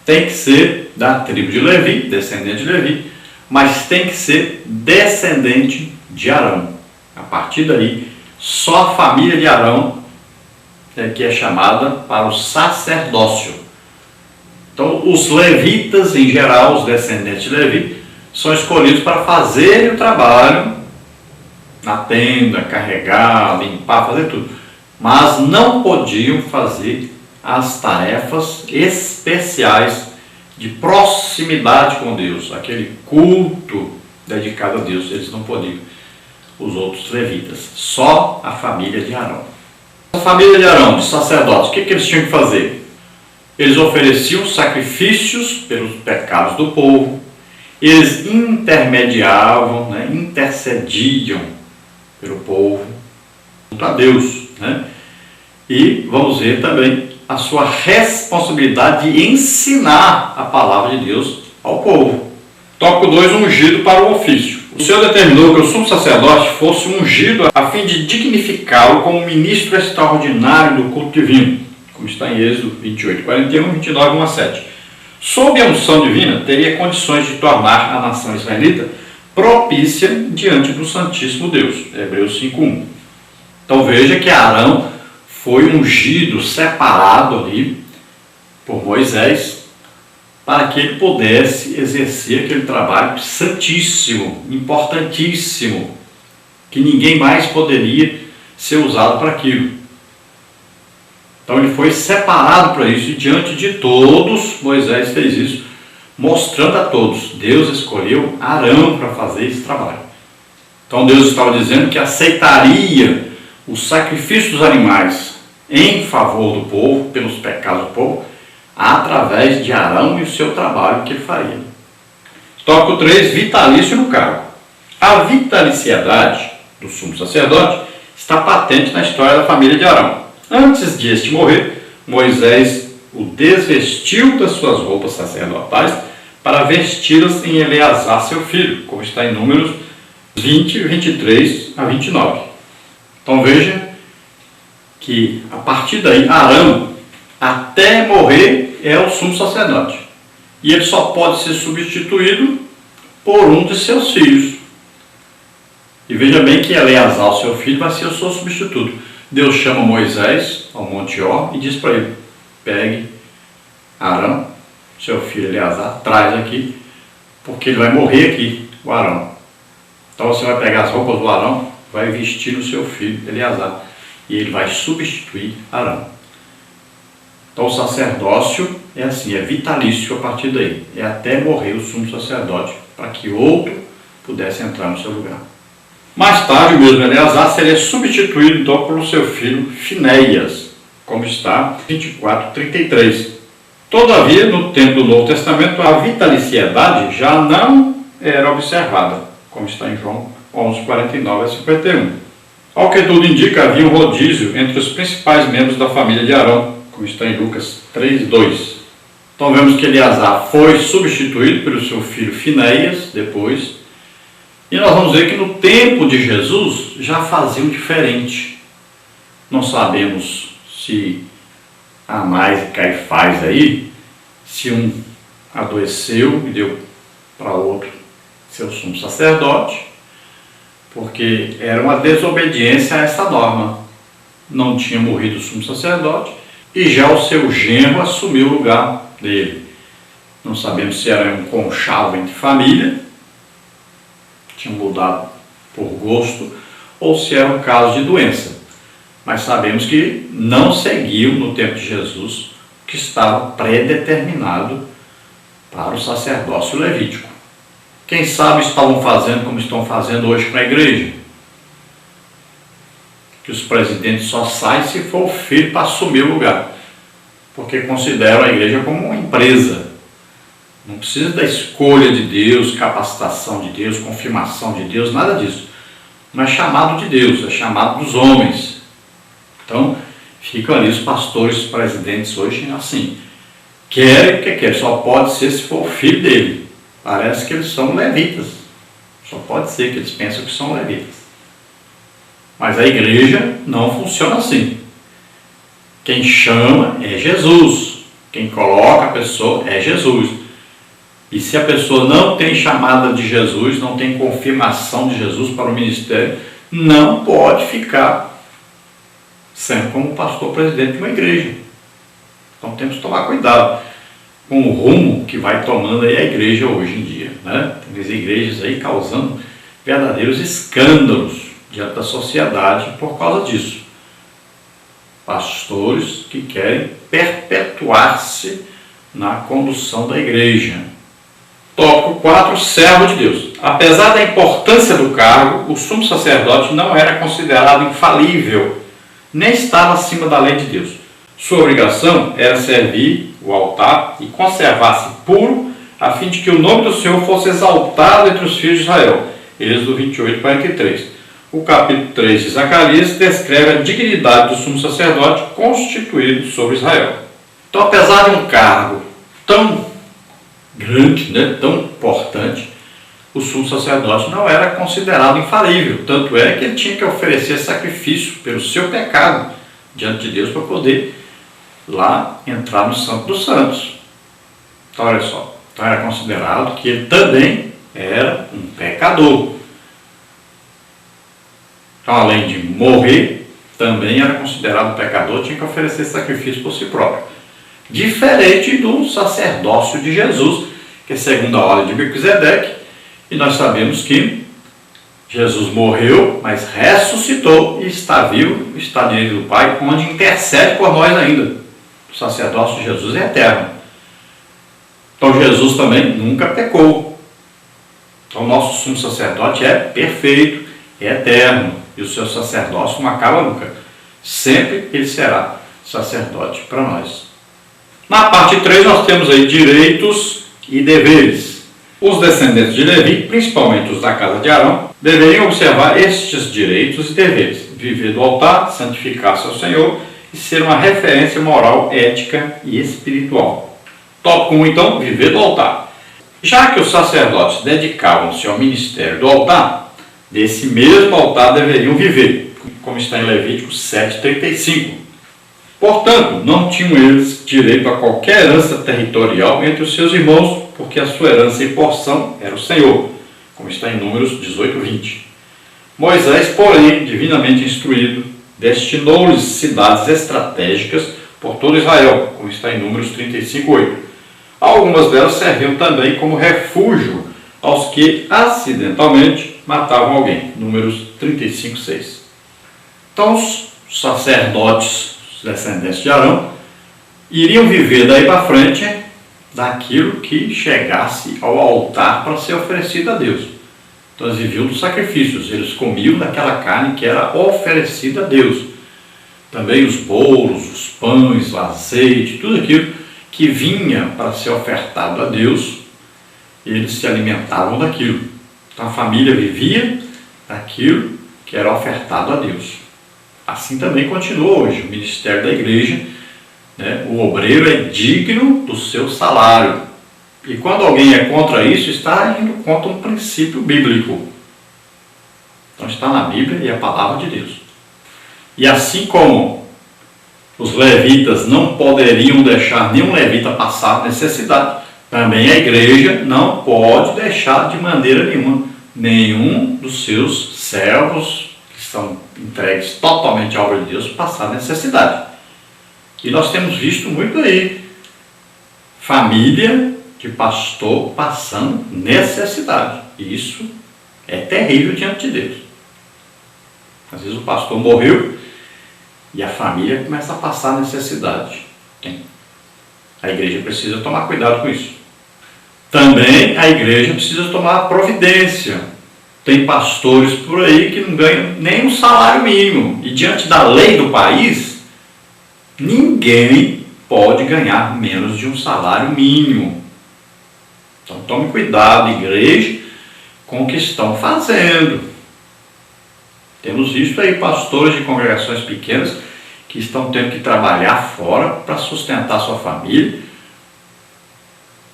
tem que ser da tribo de Levi, descendente de Levi, mas tem que ser descendente de Arão. A partir daí, só a família de Arão que é chamada para o sacerdócio. Então, os levitas, em geral, os descendentes de Levi, são escolhidos para fazerem o trabalho na tenda, carregar, limpar, fazer tudo. Mas não podiam fazer as tarefas especiais de proximidade com Deus, aquele culto dedicado a Deus. Eles não podiam, os outros levitas, só a família de Arão. A família de Arão, de sacerdotes, o que eles tinham que fazer? Eles ofereciam sacrifícios pelos pecados do povo, eles intermediavam, intercediam pelo povo junto a Deus. E vamos ver também a sua responsabilidade de ensinar a palavra de Deus ao povo. Tópico 2, ungido para o ofício. O Senhor determinou que o sumo sacerdote fosse ungido a fim de dignificá-lo como ministro extraordinário do culto divino, como está em Êxodo 28, 41, 29, 1 a 7. Sob a unção divina, teria condições de tornar a nação israelita propícia diante do Santíssimo Deus, Hebreus 5:1. Então veja que Arão foi ungido, separado ali por Moisés, para que ele pudesse exercer aquele trabalho santíssimo, importantíssimo, que ninguém mais poderia ser usado para aquilo. Então ele foi separado para isso, e diante de todos, Moisés fez isso, mostrando a todos, Deus escolheu Arão para fazer esse trabalho. Então Deus estava dizendo que aceitaria o sacrifício dos animais em favor do povo, pelos pecados do povo, através de Arão e o seu trabalho que ele faria. Tópico 3, vitalício no cargo. A vitaliciedade do sumo sacerdote está patente na história da família de Arão. Antes de este morrer, Moisés o desvestiu das suas roupas sacerdotais para vesti-las em Eleazar, seu filho, como está em Números 20, 23 a 29. Então veja que a partir daí, Arão, até morrer, é o sumo sacerdote. E ele só pode ser substituído por um de seus filhos. E veja bem que Eleazar, o seu filho, vai ser o seu substituto. Deus chama Moisés ao Monte Or e diz para ele: pegue Arão, seu filho Eleazar, traz aqui, porque ele vai morrer aqui, o Arão. Então você vai pegar as roupas do Arão, vai vestir no seu filho Eleazar, e ele vai substituir Arão. Então o sacerdócio é assim, é vitalício a partir daí. É até morrer o sumo sacerdote, para que outro pudesse entrar no seu lugar. Mais tarde, o mesmo Eleazar seria substituído então pelo seu filho Finéias, como está em 24:33. Todavia, no tempo do Novo Testamento, a vitaliciedade já não era observada, como está em João 11:49 a 51. Ao que tudo indica, havia um rodízio entre os principais membros da família de Arão, como está em Lucas 3:2. Então vemos que Eleazar foi substituído pelo seu filho Finéias depois, e nós vamos ver que no tempo de Jesus já faziam diferente. Não sabemos se Anás e Caifás aí, se um adoeceu e deu para outro seu sumo sacerdote, porque era uma desobediência a essa norma. Não tinha morrido o sumo sacerdote, e já o seu genro assumiu o lugar dele. Não sabemos se era um conchavo entre família, tinha mudado por gosto, ou se era um caso de doença. Mas sabemos que não seguiu no tempo de Jesus o que estava predeterminado para o sacerdócio levítico. Quem sabe estavam fazendo como estão fazendo hoje com a igreja, que os presidentes só saem se for o filho para assumir o lugar, porque consideram a igreja como uma empresa. Não precisa da escolha de Deus, capacitação de Deus, confirmação de Deus, nada disso. Não é chamado de Deus, é chamado dos homens. Então, ficam ali os pastores, os presidentes hoje assim. Querem o que querem, só pode ser se for o filho dele. Parece que eles são levitas. Só pode ser que eles pensam que são levitas. Mas a igreja não funciona assim. Quem chama é Jesus. Quem coloca a pessoa é Jesus. E se a pessoa não tem chamada de Jesus, não tem confirmação de Jesus para o ministério, não pode ficar sendo como pastor presidente de uma igreja. Então temos que tomar cuidado com o rumo que vai tomando aí a igreja hoje em dia, né? Tem as igrejas aí causando verdadeiros escândalos diante da sociedade por causa disso. Pastores que querem perpetuar-se na condução da igreja. Tópico 4, servo de Deus. Apesar da importância do cargo, o sumo sacerdote não era considerado infalível, nem estava acima da lei de Deus. Sua obrigação era servir o altar e conservar-se puro, a fim de que o nome do Senhor fosse exaltado entre os filhos de Israel. Êxodo 28:43. O capítulo 3 de Zacarias descreve a dignidade do sumo sacerdote constituído sobre Israel. Então, apesar de um cargo tão grande, né, tão importante, o sumo sacerdote não era considerado infalível, tanto é que ele tinha que oferecer sacrifício pelo seu pecado diante de Deus para poder lá entrar no Santo dos Santos. Então olha só, então era considerado que ele também era um pecador. Então além de morrer, também era considerado pecador, tinha que oferecer sacrifício por si próprio. Diferente do sacerdócio de Jesus, que é segundo a ordem de Melquisedeque, e nós sabemos que Jesus morreu, mas ressuscitou e está vivo, está diante do Pai, onde intercede por nós ainda. O sacerdócio de Jesus é eterno. Então Jesus também nunca pecou. Então o nosso sumo sacerdote é perfeito, é eterno, e o seu sacerdócio não acaba nunca. Sempre ele será sacerdote para nós. Na parte 3 nós temos aí direitos e deveres. Os descendentes de Levi, principalmente os da casa de Arão, deveriam observar estes direitos e deveres: viver do altar, santificar-se ao Senhor e ser uma referência moral, ética e espiritual. Tópico 1, então, viver do altar. Já que os sacerdotes dedicavam-se ao ministério do altar, desse mesmo altar deveriam viver, como está em Levítico 7:35. Portanto, não tinham eles direito a qualquer herança territorial entre os seus irmãos, porque a sua herança e porção era o Senhor, como está em Números 18:20. Moisés, porém, divinamente instruído, destinou-lhes cidades estratégicas por todo Israel, como está em Números 35:8. Algumas delas serviam também como refúgio aos que acidentalmente matavam alguém, Números 35:6. Então, os sacerdotes, os descendentes de Arão, iriam viver daí para frente daquilo que chegasse ao altar para ser oferecido a Deus. Então eles viviam dos sacrifícios, eles comiam daquela carne que era oferecida a Deus. Também os bolos, os pães, o azeite, tudo aquilo que vinha para ser ofertado a Deus, eles se alimentavam daquilo. Então a família vivia daquilo que era ofertado a Deus. Assim também continua hoje o ministério da igreja, né? O obreiro é digno do seu salário. E quando alguém é contra isso, está indo contra um princípio bíblico. Então está na Bíblia e é a palavra de Deus. E assim como os levitas não poderiam deixar nenhum levita passar necessidade, também a igreja não pode deixar de maneira nenhum dos seus servos que são entregues totalmente à obra de Deus passar necessidade. E nós temos visto muito aí família de pastor passando necessidade. E isso é terrível diante de Deus. Às vezes o pastor morreu e a família começa a passar necessidade. A igreja precisa tomar cuidado com isso. Também a igreja precisa tomar providência. Tem pastores por aí que não ganham nem um salário mínimo. E diante da lei do país, ninguém pode ganhar menos de um salário mínimo. Então tome cuidado, igreja, com o que estão fazendo. Temos visto aí pastores de congregações pequenas que estão tendo que trabalhar fora para sustentar sua família.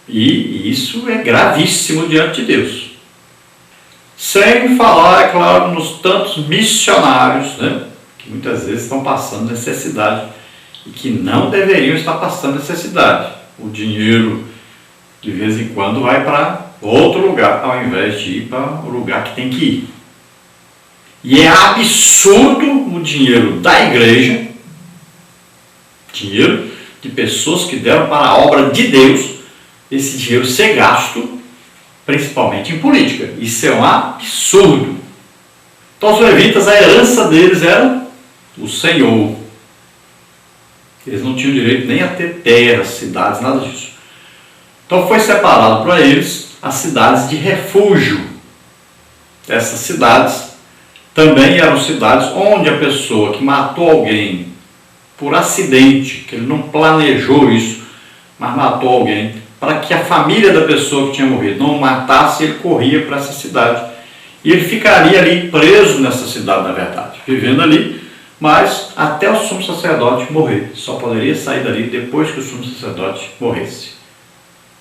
E isso é gravíssimo diante de Deus. Sem falar, é claro, nos tantos missionários, né, que muitas vezes estão passando necessidade e que não deveriam estar passando necessidade. O dinheiro, de vez em quando, vai para outro lugar, ao invés de ir para o lugar que tem que ir. E é absurdo o dinheiro da igreja, dinheiro de pessoas que deram para a obra de Deus, esse dinheiro ser gasto, principalmente em política. Isso é um absurdo. Então os levitas, a herança deles era o Senhor. Eles não tinham direito nem a ter terras, cidades, nada disso. Então foi separado para eles as cidades de refúgio. Essas cidades também eram cidades onde a pessoa que matou alguém por acidente, que ele não planejou isso, mas matou alguém, para que a família da pessoa que tinha morrido não matasse, ele corria para essa cidade. E ele ficaria ali preso nessa cidade, na verdade, vivendo ali, mas até o sumo sacerdote morrer. Só poderia sair dali depois que o sumo sacerdote morresse.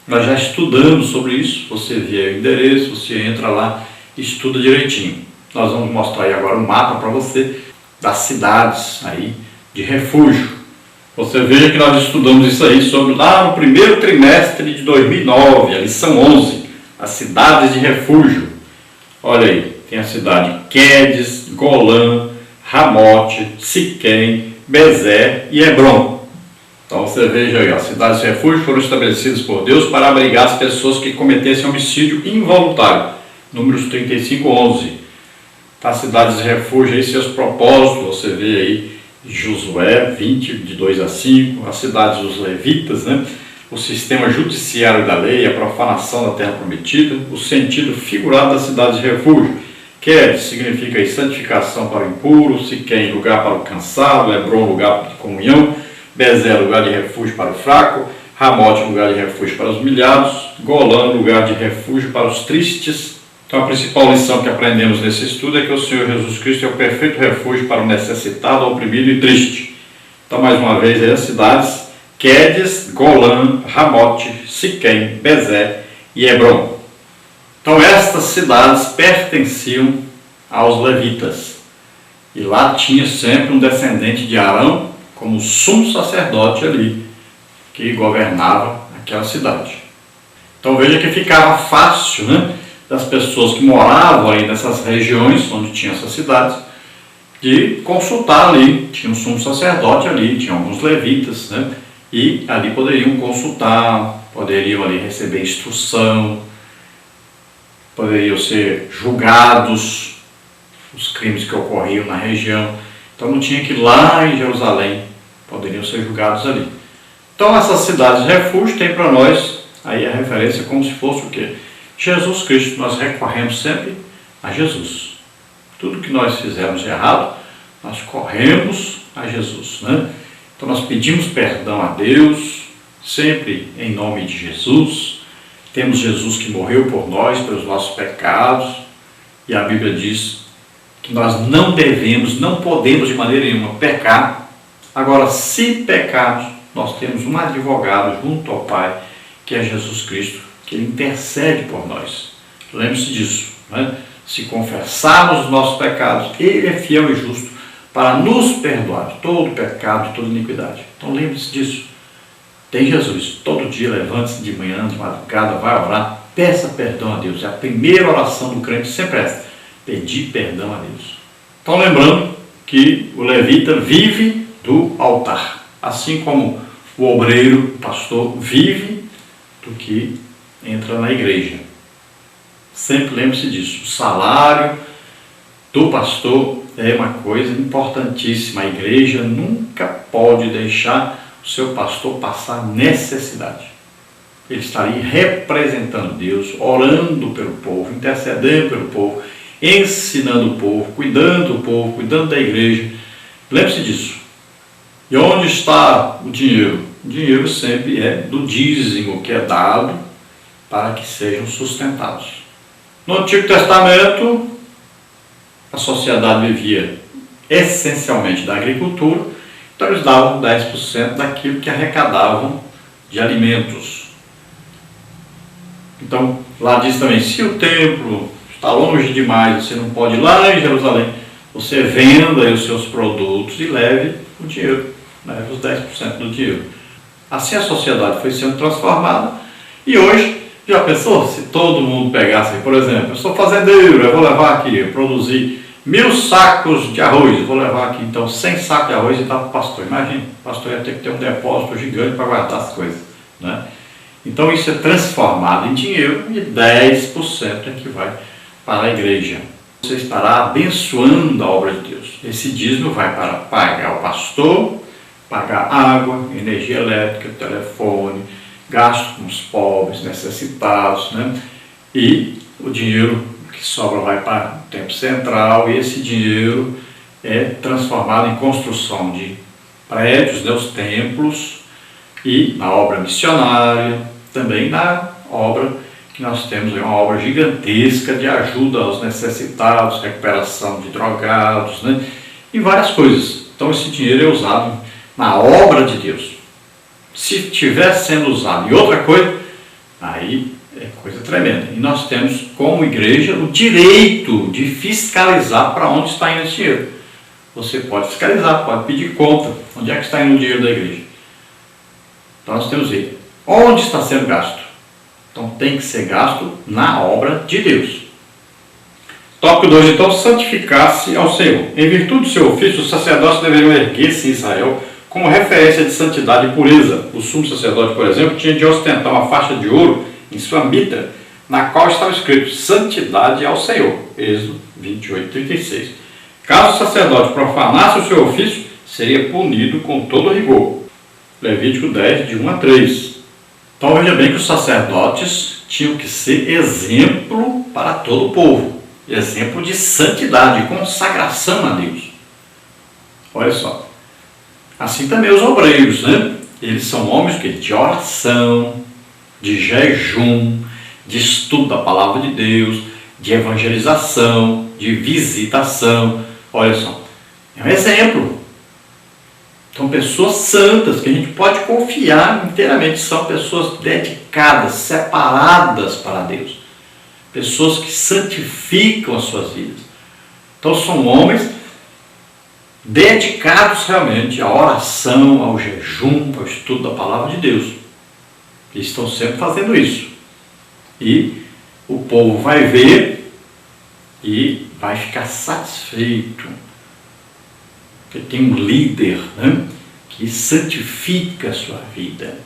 Nós já estudamos sobre isso, você vê o endereço, você entra lá e estuda direitinho. Nós vamos mostrar aí agora um mapa para você das cidades aí de refúgio. Você veja que nós estudamos isso aí sobre lá no primeiro trimestre de 2009, a lição 11, as cidades de refúgio. Olha aí, tem a cidade de Quedes, Golã, Ramote, Siquém, Bezer e Hebrom. Então você veja aí, as cidades de refúgio foram estabelecidas por Deus para abrigar as pessoas que cometessem homicídio involuntário. Números 35:11. As cidades de refúgio aí, seus propósitos, você vê aí Josué 20, de 2-5, as cidades dos levitas, né? O sistema judiciário da lei, a profanação da terra prometida, o sentido figurado das cidades de refúgio. Quedes significa aí santificação para o impuro, Siquém, lugar para o cansado, Hebrom, lugar de comunhão, Bezer, lugar de refúgio para o fraco, Ramote, lugar de refúgio para os humilhados, Golã, lugar de refúgio para os tristes. Então a principal lição que aprendemos nesse estudo é que o Senhor Jesus Cristo é o perfeito refúgio para o necessitado, oprimido e triste. Então mais uma vez aí as cidades Quedes, Golã, Ramote, Siquém, Bezer e Hebrom. Então estas cidades pertenciam aos levitas. E lá tinha sempre um descendente de Arão como sumo sacerdote ali, que governava aquela cidade. Então veja que ficava fácil, né, das pessoas que moravam aí nessas regiões onde tinha essas cidades, de consultar ali. Tinha um sumo sacerdote ali, tinha alguns levitas, né, e ali poderiam consultar, poderiam ali receber instrução, poderiam ser julgados os crimes que ocorriam na região. Então não tinha que ir lá em Jerusalém, poderiam ser julgados ali. Então essas cidades de refúgio tem para nós aí a referência como se fosse o quê? Jesus Cristo. Nós recorremos sempre a Jesus. Tudo que nós fizermos de errado, nós corremos a Jesus, né? Então nós pedimos perdão a Deus, sempre em nome de Jesus. Temos Jesus que morreu por nós, pelos nossos pecados, e a Bíblia diz que nós não devemos, não podemos de maneira nenhuma pecar. Agora, se pecarmos, nós temos um advogado junto ao Pai, que é Jesus Cristo, que Ele intercede por nós. Lembre-se disso, né? Se confessarmos os nossos pecados, Ele é fiel e justo para nos perdoar de todo pecado, de toda iniquidade. Então lembre-se disso. Tem Jesus. Todo dia, levante-se de manhã, de madrugada, vai orar, peça perdão a Deus. É a primeira oração do crente sempre essa: pedir perdão a Deus. Então lembrando que o levita vive do altar, assim como o obreiro, o pastor, vive do que entra na igreja. Sempre lembre-se disso. O salário do pastor é uma coisa importantíssima. A igreja nunca pode deixar o seu pastor passar necessidade. Ele está ali representando Deus, orando pelo povo, intercedendo pelo povo, ensinando o povo, cuidando do povo, cuidando da igreja. Lembre-se disso. E onde está o dinheiro? O dinheiro sempre é do dízimo que é dado para que sejam sustentados. No Antigo Testamento, a sociedade vivia essencialmente da agricultura, então eles davam 10% daquilo que arrecadavam de alimentos. Então, lá diz também, se o templo está longe demais, você não pode ir lá em Jerusalém, você venda aí os seus produtos e leve o dinheiro, leve os 10% do dinheiro. Assim a sociedade foi sendo transformada, e hoje, já pensou se todo mundo pegasse, por exemplo, eu sou fazendeiro, eu vou levar aqui, eu produzi 1000 sacos de arroz, eu vou levar aqui então 100 sacos de arroz e dar para o pastor. Imagina, o pastor ia ter que ter um depósito gigante para guardar as coisas, né? Então isso é transformado em dinheiro e 10% é que vai para a igreja. Você estará abençoando a obra de Deus. Esse dízimo vai para pagar o pastor, pagar água, energia elétrica, telefone, gasto com os pobres, necessitados, né? E o dinheiro que sobra vai para o Templo Central, e esse dinheiro é transformado em construção de prédios, né, os templos, e na obra missionária, também na obra que nós temos, uma obra gigantesca de ajuda aos necessitados, recuperação de drogados, né, e várias coisas. Então esse dinheiro é usado na obra de Deus. Se estiver sendo usado em outra coisa, Aí é coisa tremenda. E nós temos, como igreja, o direito de fiscalizar para onde está indo esse dinheiro. Você pode fiscalizar, pode pedir conta. Onde é que está indo o dinheiro da igreja? Então nós temos aí. Onde está sendo gasto? Então tem que ser gasto na obra de Deus. Tópico 2. Então, santificar-se ao Senhor. Em virtude do seu ofício, os sacerdotes deveriam erguer-se em Israel como referência de santidade e pureza. O sumo sacerdote, por exemplo, tinha de ostentar uma faixa de ouro em sua mitra, na qual estava escrito santidade ao Senhor. Êxodo 28:36. Caso o sacerdote profanasse o seu ofício, seria punido com todo rigor. Levítico 10, de 1 a 3. Então veja bem que os sacerdotes tinham que ser exemplo para todo o povo. Exemplo de santidade, consagração a Deus. Olha só. Assim também os obreiros, né? Eles são homens de oração, de jejum, de estudo da palavra de Deus, de evangelização, de visitação. Olha só, é um exemplo. São pessoas santas que a gente pode confiar inteiramente. São pessoas dedicadas, separadas para Deus. Pessoas que santificam as suas vidas. Então são homens dedicados realmente à oração, ao jejum, ao estudo da palavra de Deus. E estão sempre fazendo isso. E o povo vai ver e vai ficar satisfeito. Porque tem um líder, né, que santifica a sua vida,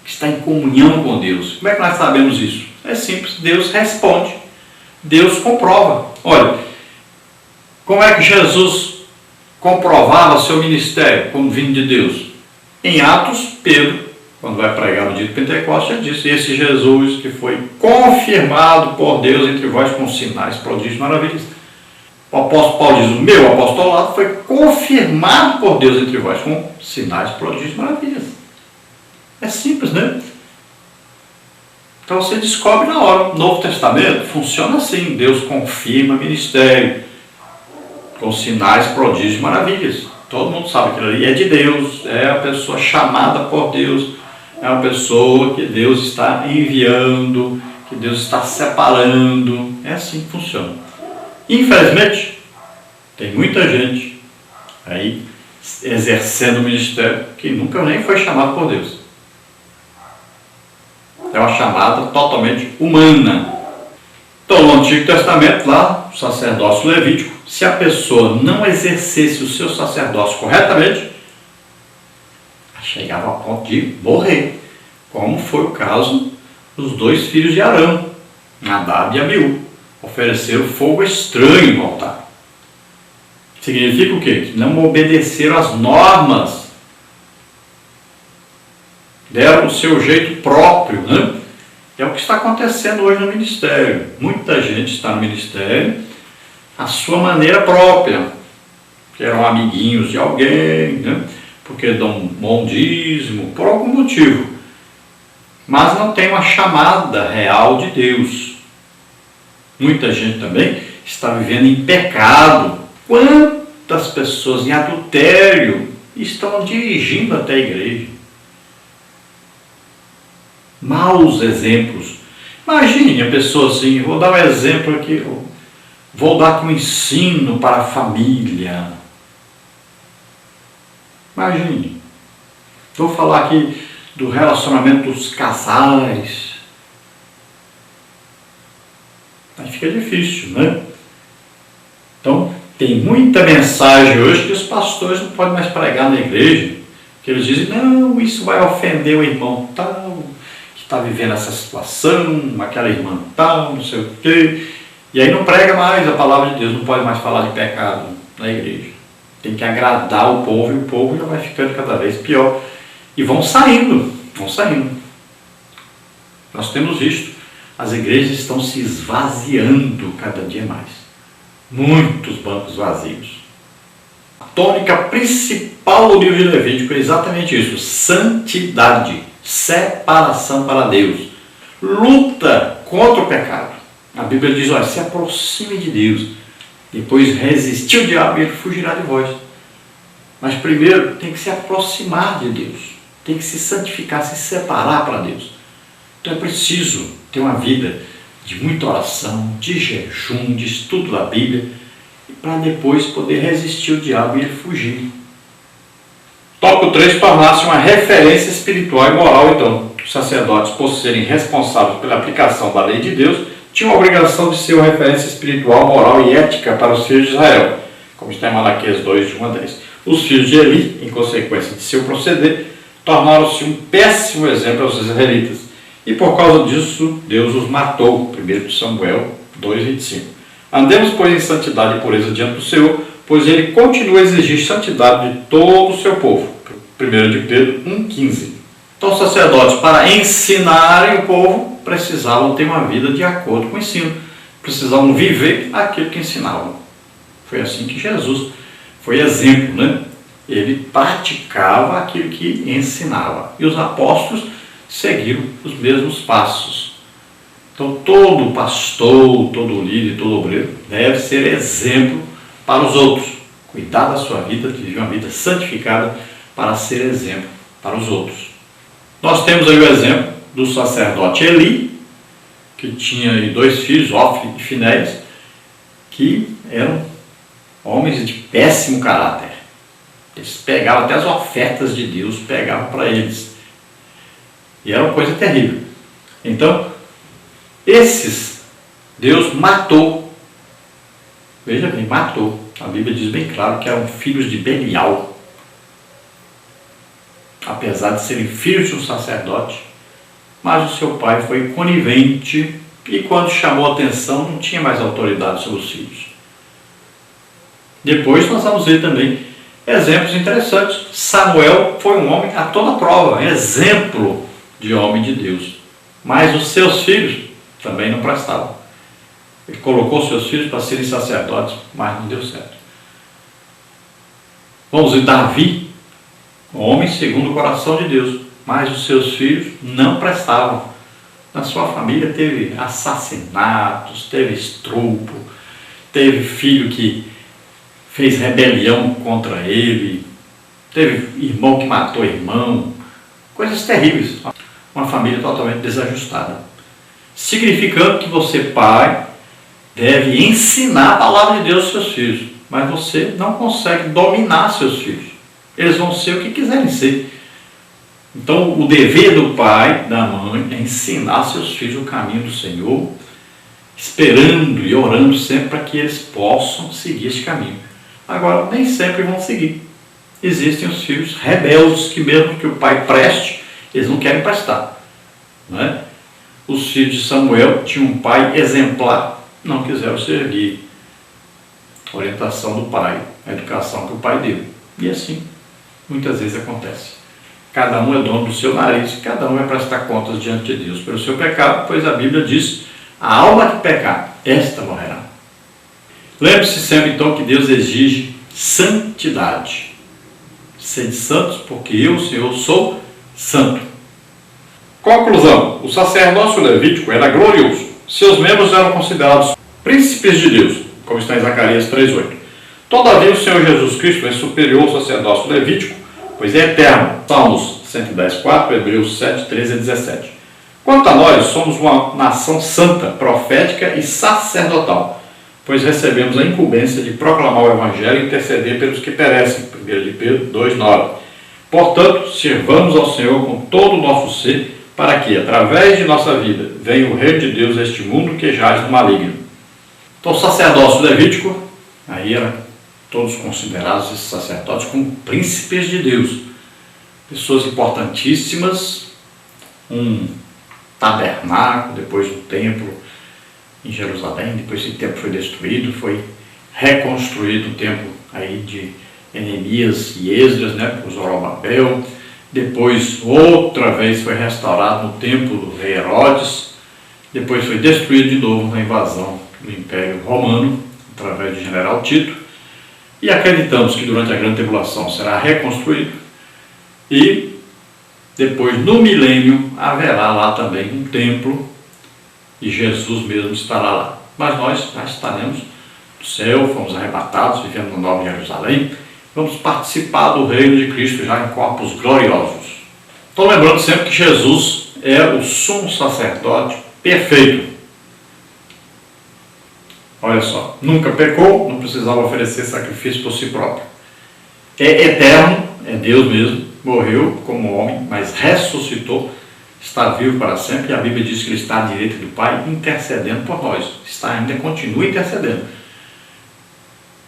que está em comunhão com Deus. Como é que nós sabemos isso? É simples, Deus responde, Deus comprova. Olha, como é que Jesus comprovava seu ministério como vindo de Deus? Em Atos, Pedro, quando vai pregar no dia de Pentecostes, ele disse: esse Jesus que foi confirmado por Deus entre vós com sinais, prodígios e maravilhas. O apóstolo Paulo diz: o meu apostolado foi confirmado por Deus entre vós com sinais, prodígios e maravilhas. É simples, né? Então você descobre na hora. O Novo Testamento funciona assim. Deus confirma ministério com sinais, prodígios e maravilhas. Todo mundo sabe que aquilo ali é de Deus, é a pessoa chamada por Deus, é uma pessoa que Deus está enviando, que Deus está separando. É assim que funciona. Infelizmente, tem muita gente aí exercendo o ministério que nunca nem foi chamado por Deus. É uma chamada totalmente humana. Então, no Antigo Testamento, lá, o sacerdócio levítico, se a pessoa não exercesse o seu sacerdócio corretamente, chegava ao ponto de morrer, como foi o caso dos dois filhos de Arão, Nadab e Abiú. Ofereceram fogo estranho no altar. Significa o quê? Que não obedeceram às normas, deram o seu jeito próprio, né? É o que está acontecendo hoje no ministério. Muita gente está no ministério à sua maneira própria, que eram amiguinhos de alguém, né? Porque dão um bom dízimo, por algum motivo, mas não tem uma chamada real de Deus. Muita gente também está vivendo em pecado. Quantas pessoas em adultério estão dirigindo até a igreja? Maus exemplos. Imagine a pessoa assim, vou dar um exemplo aqui, vou dar aqui um ensino para a família. Imagine. Vou falar aqui do relacionamento dos casais. Aí fica difícil, né? Então, tem muita mensagem hoje que os pastores não podem mais pregar na igreja, que eles dizem: não, isso vai ofender o irmão tal, que está vivendo essa situação, aquela irmã tal, não sei o quê. E aí não prega mais a palavra de Deus, não pode mais falar de pecado na igreja. Tem que agradar o povo, e o povo já vai ficando cada vez pior. E vão saindo, vão saindo. Nós temos visto, as igrejas estão se esvaziando cada dia mais. Muitos bancos vazios. A tônica principal do livro de Levítico é exatamente isso: santidade, separação para Deus, luta contra o pecado. A Bíblia diz: olha, se aproxime de Deus, depois resistir o diabo e ele fugirá de vós. Mas primeiro tem que se aproximar de Deus, tem que se santificar, se separar para Deus. Então é preciso ter uma vida de muita oração, de jejum, de estudo da Bíblia, para depois poder resistir ao diabo e ele fugir. Tópico 3, tornar-se uma referência espiritual e moral. Então, os sacerdotes, por serem responsáveis pela aplicação da lei de Deus, tinham a obrigação de ser uma referência espiritual, moral e ética para os filhos de Israel, como está em Malaquias 2, de 1 a 10. Os filhos de Eli, em consequência de seu proceder, tornaram-se um péssimo exemplo aos israelitas. E por causa disso, Deus os matou. 1 Samuel 2, 25. Andemos, pois, em santidade e pureza diante do Senhor, pois Ele continua a exigir santidade de todo o seu povo. 1 de Pedro 1,15. Então, os sacerdotes, para ensinarem o povo, precisavam ter uma vida de acordo com o ensino. Precisavam viver aquilo que ensinavam. Foi assim que Jesus foi exemplo, né? Ele praticava aquilo que ensinava. E os apóstolos seguiram os mesmos passos. Então, todo pastor, todo líder, todo obreiro deve ser exemplo para os outros. Cuidar da sua vida, viver uma vida santificada para ser exemplo para os outros. Nós temos aí o exemplo do sacerdote Eli, que tinha aí 2 filhos, Ofni e Finéias, que eram homens de péssimo caráter. Eles pegavam até as ofertas de Deus, pegavam para eles. E era uma coisa terrível. Então, esses Deus matou. Veja bem, matou. A Bíblia diz bem claro que eram filhos de Belial. Apesar de serem filhos de um sacerdote, mas o seu pai foi conivente e quando chamou a atenção não tinha mais autoridade sobre os filhos. Depois nós vamos ver também exemplos interessantes. Samuel foi um homem a toda prova, exemplo de homem de Deus. Mas os seus filhos também não prestavam. Ele colocou seus filhos para serem sacerdotes, mas não deu certo. Vamos ver Davi, homem segundo o coração de Deus, mas os seus filhos não prestavam. Na sua família teve assassinatos, teve estupro, teve filho que fez rebelião contra ele, teve irmão que matou irmão, coisas terríveis. Uma família totalmente desajustada. Significando que você, pai, deve ensinar a palavra de Deus aos seus filhos, mas você não consegue dominar seus filhos. Eles vão ser o que quiserem ser. Então, o dever do pai, da mãe, é ensinar seus filhos o caminho do Senhor, esperando e orando sempre para que eles possam seguir esse caminho. Agora, nem sempre vão seguir. Existem os filhos rebeldes que mesmo que o pai preste, eles não querem prestar. Não é? Os filhos de Samuel tinham um pai exemplar, não quiseram seguir a orientação do pai, a educação que o pai deu. E assim, muitas vezes acontece. Cada um é dono do seu nariz, cada um vai prestar contas diante de Deus pelo seu pecado, pois a Bíblia diz, a alma que pecar, esta morrerá. Lembre-se sempre então que Deus exige santidade. Sede santos, porque eu, o Senhor, sou santo. Conclusão, o sacerdócio levítico era glorioso. Seus membros eram considerados príncipes de Deus, como está em Zacarias 3,8. Todavia, o Senhor Jesus Cristo é superior ao sacerdócio levítico, pois é eterno. Salmos 110,4, Hebreus 7, 13 a 17. Quanto a nós, somos uma nação santa, profética e sacerdotal, pois recebemos a incumbência de proclamar o Evangelho e interceder pelos que perecem. 1 de Pedro 2,9. Portanto, sirvamos ao Senhor com todo o nosso ser, para que, através de nossa vida, venha o reino de Deus a este mundo que jaz no maligno. Então, o sacerdócio levítico, aí eram todos considerados esses sacerdotes como príncipes de Deus. Pessoas importantíssimas, um tabernáculo, depois um templo em Jerusalém, depois esse templo foi destruído, foi reconstruído o templo aí de Neemias e Esdras, né, por Zorobabel. Depois, outra vez, foi restaurado no templo do rei Herodes. Depois foi destruído de novo na invasão do Império Romano, através do general Tito. E acreditamos que durante a grande tribulação será reconstruído. E depois, no milênio, haverá lá também um templo e Jesus mesmo estará lá. Mas nós já estaremos no céu, fomos arrebatados, vivendo no Nova Jerusalém. Vamos participar do reino de Cristo já em corpos gloriosos. Então, lembrando sempre que Jesus é o sumo sacerdote perfeito. Olha só, nunca pecou, não precisava oferecer sacrifício por si próprio. É eterno, é Deus mesmo, morreu como homem, mas ressuscitou, está vivo para sempre, e a Bíblia diz que ele está à direita do Pai, intercedendo por nós. Continua intercedendo.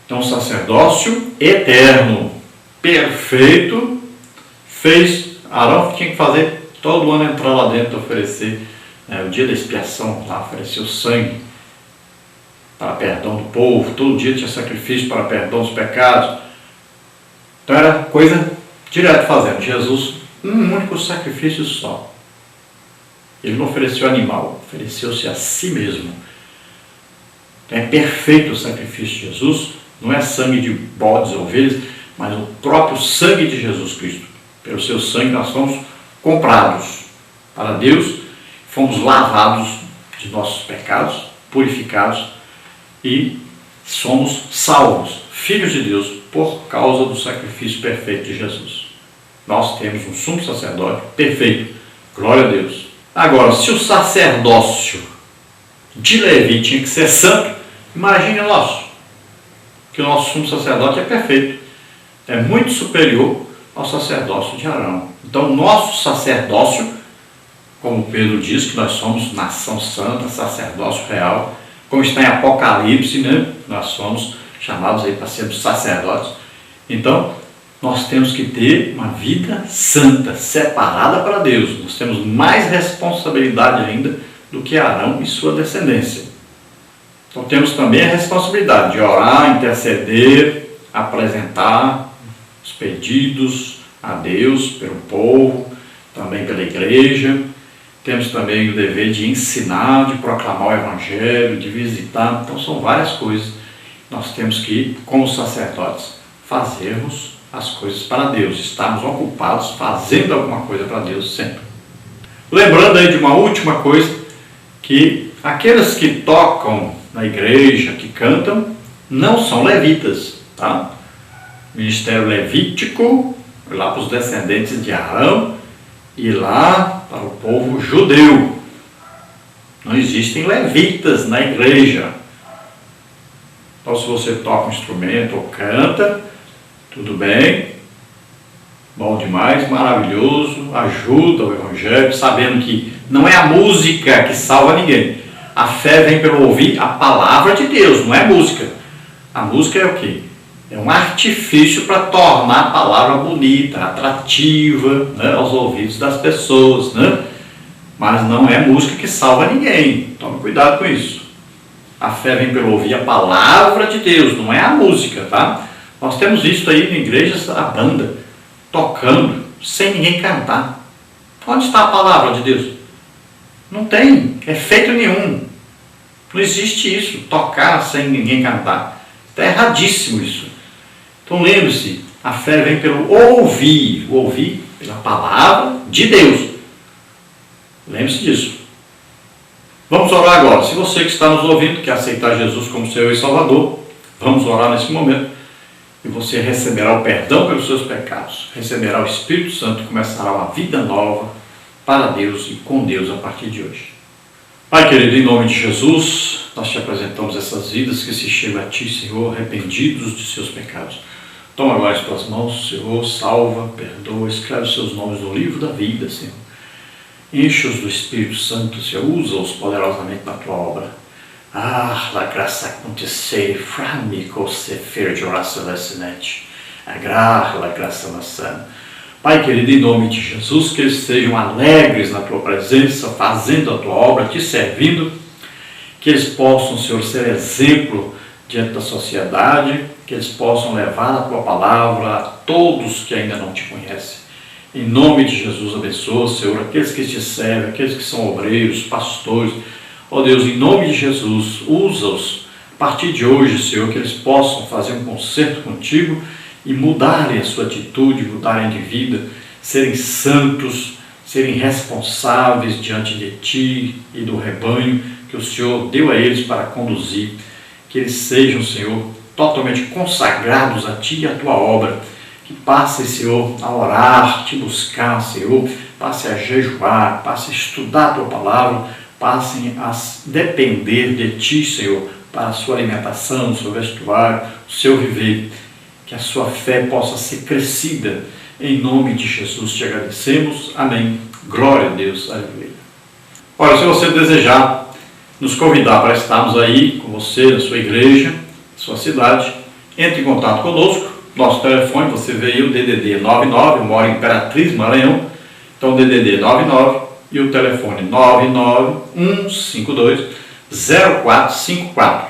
Então, sacerdócio eterno, perfeito, fez. Arão tinha que fazer todo ano, entrar lá dentro, oferecer, o dia da expiação, lá oferecer o sangue para perdão do povo. Todo dia tinha sacrifício para perdão dos pecados. Então era coisa direto fazendo. Jesus, um único sacrifício só. Ele não ofereceu animal, ofereceu-se a si mesmo. Então é perfeito o sacrifício de Jesus. Não é sangue de bodes ou ovelhas, mas o próprio sangue de Jesus Cristo. Pelo seu sangue nós fomos comprados para Deus, fomos lavados de nossos pecados, purificados e somos salvos, filhos de Deus, por causa do sacrifício perfeito de Jesus. Nós temos um sumo sacerdote perfeito. Glória a Deus. Agora, se o sacerdócio de Levi tinha que ser santo, imagine o nosso. Que o nosso sumo sacerdote é perfeito. É muito superior ao sacerdócio de Arão. Então, nosso sacerdócio, como Pedro diz, que nós somos nação santa, sacerdócio real, como está em Apocalipse, né? Nós somos chamados aí para sermos sacerdotes. Então, nós temos que ter uma vida santa, separada para Deus. Nós temos mais responsabilidade ainda do que Arão e sua descendência. Então, temos também a responsabilidade de orar, interceder, apresentar os pedidos a Deus, pelo povo, também pela igreja. Temos também o dever de ensinar, de proclamar o Evangelho, de visitar. Então, são várias coisas. Nós temos que, como sacerdotes, fazermos as coisas para Deus. Estarmos ocupados fazendo alguma coisa para Deus sempre. Lembrando aí de uma última coisa, que aqueles que tocam na igreja, que cantam, não são levitas, tá? Ministério levítico, lá para os descendentes de Arão e lá para o povo judeu. Não existem levitas na igreja. Então, se você toca um instrumento ou canta, tudo bem, bom demais, maravilhoso, ajuda o Evangelho, sabendo que não é a música que salva ninguém. A fé vem pelo ouvir a palavra de Deus, não é música. A música é o quê? É um artifício para tornar a palavra bonita, atrativa, né, aos ouvidos das pessoas, né? Mas não é música que salva ninguém. Tome cuidado com isso. A fé vem pelo ouvir a palavra de Deus, não é a música, tá? Nós temos visto aí em igrejas a banda tocando sem ninguém cantar. Onde está a palavra de Deus? Não tem efeito nenhum. Não existe isso, tocar sem ninguém cantar. Está erradíssimo isso. Então lembre-se, a fé vem pelo ouvir, ouvir pela palavra de Deus. Lembre-se disso. Vamos orar agora. Se você que está nos ouvindo quer aceitar Jesus como Senhor e Salvador, vamos orar nesse momento. E você receberá o perdão pelos seus pecados, receberá o Espírito Santo e começará uma vida nova para Deus e com Deus a partir de hoje. Pai querido, em nome de Jesus, nós te apresentamos essas vidas que se chegam a Ti, Senhor, arrependidos de seus pecados. Toma agora as Tuas mãos, Senhor, salva, perdoa, escreve os seus nomes no livro da vida, Senhor. Enche-os do Espírito Santo, Senhor, usa-os poderosamente na Tua obra. La graça acontecer, frame com se fer de oração lessinete. Agrar la graça maçã. Pai querido, em nome de Jesus, que eles sejam alegres na Tua presença, fazendo a Tua obra, Te servindo, que eles possam, Senhor, ser exemplo diante da sociedade, que eles possam levar a Tua palavra a todos que ainda não Te conhecem. Em nome de Jesus, abençoa, Senhor, aqueles que Te servem, aqueles que são obreiros, pastores. Ó Deus, em nome de Jesus, usa-os a partir de hoje, Senhor, que eles possam fazer um concerto contigo e mudarem a sua atitude, mudarem de vida, serem santos, serem responsáveis diante de Ti e do rebanho que o Senhor deu a eles para conduzir. Que eles sejam, Senhor, totalmente consagrados a Ti e à Tua obra. Que passem, Senhor, a orar, Te buscar, Senhor, passe a jejuar, passe a estudar a Tua Palavra, passem a depender de Ti, Senhor, para a sua alimentação, o seu vestuário, o seu viver. Que a sua fé possa ser crescida. Em nome de Jesus te agradecemos. Amém. Glória a Deus. Aleluia. Olha, se você desejar nos convidar para estarmos aí com você, na sua igreja, na sua cidade, entre em contato conosco. Nosso telefone, você vê aí o DDD 99, eu moro em Imperatriz, Maranhão. Então, DDD 99 e o telefone 991520454.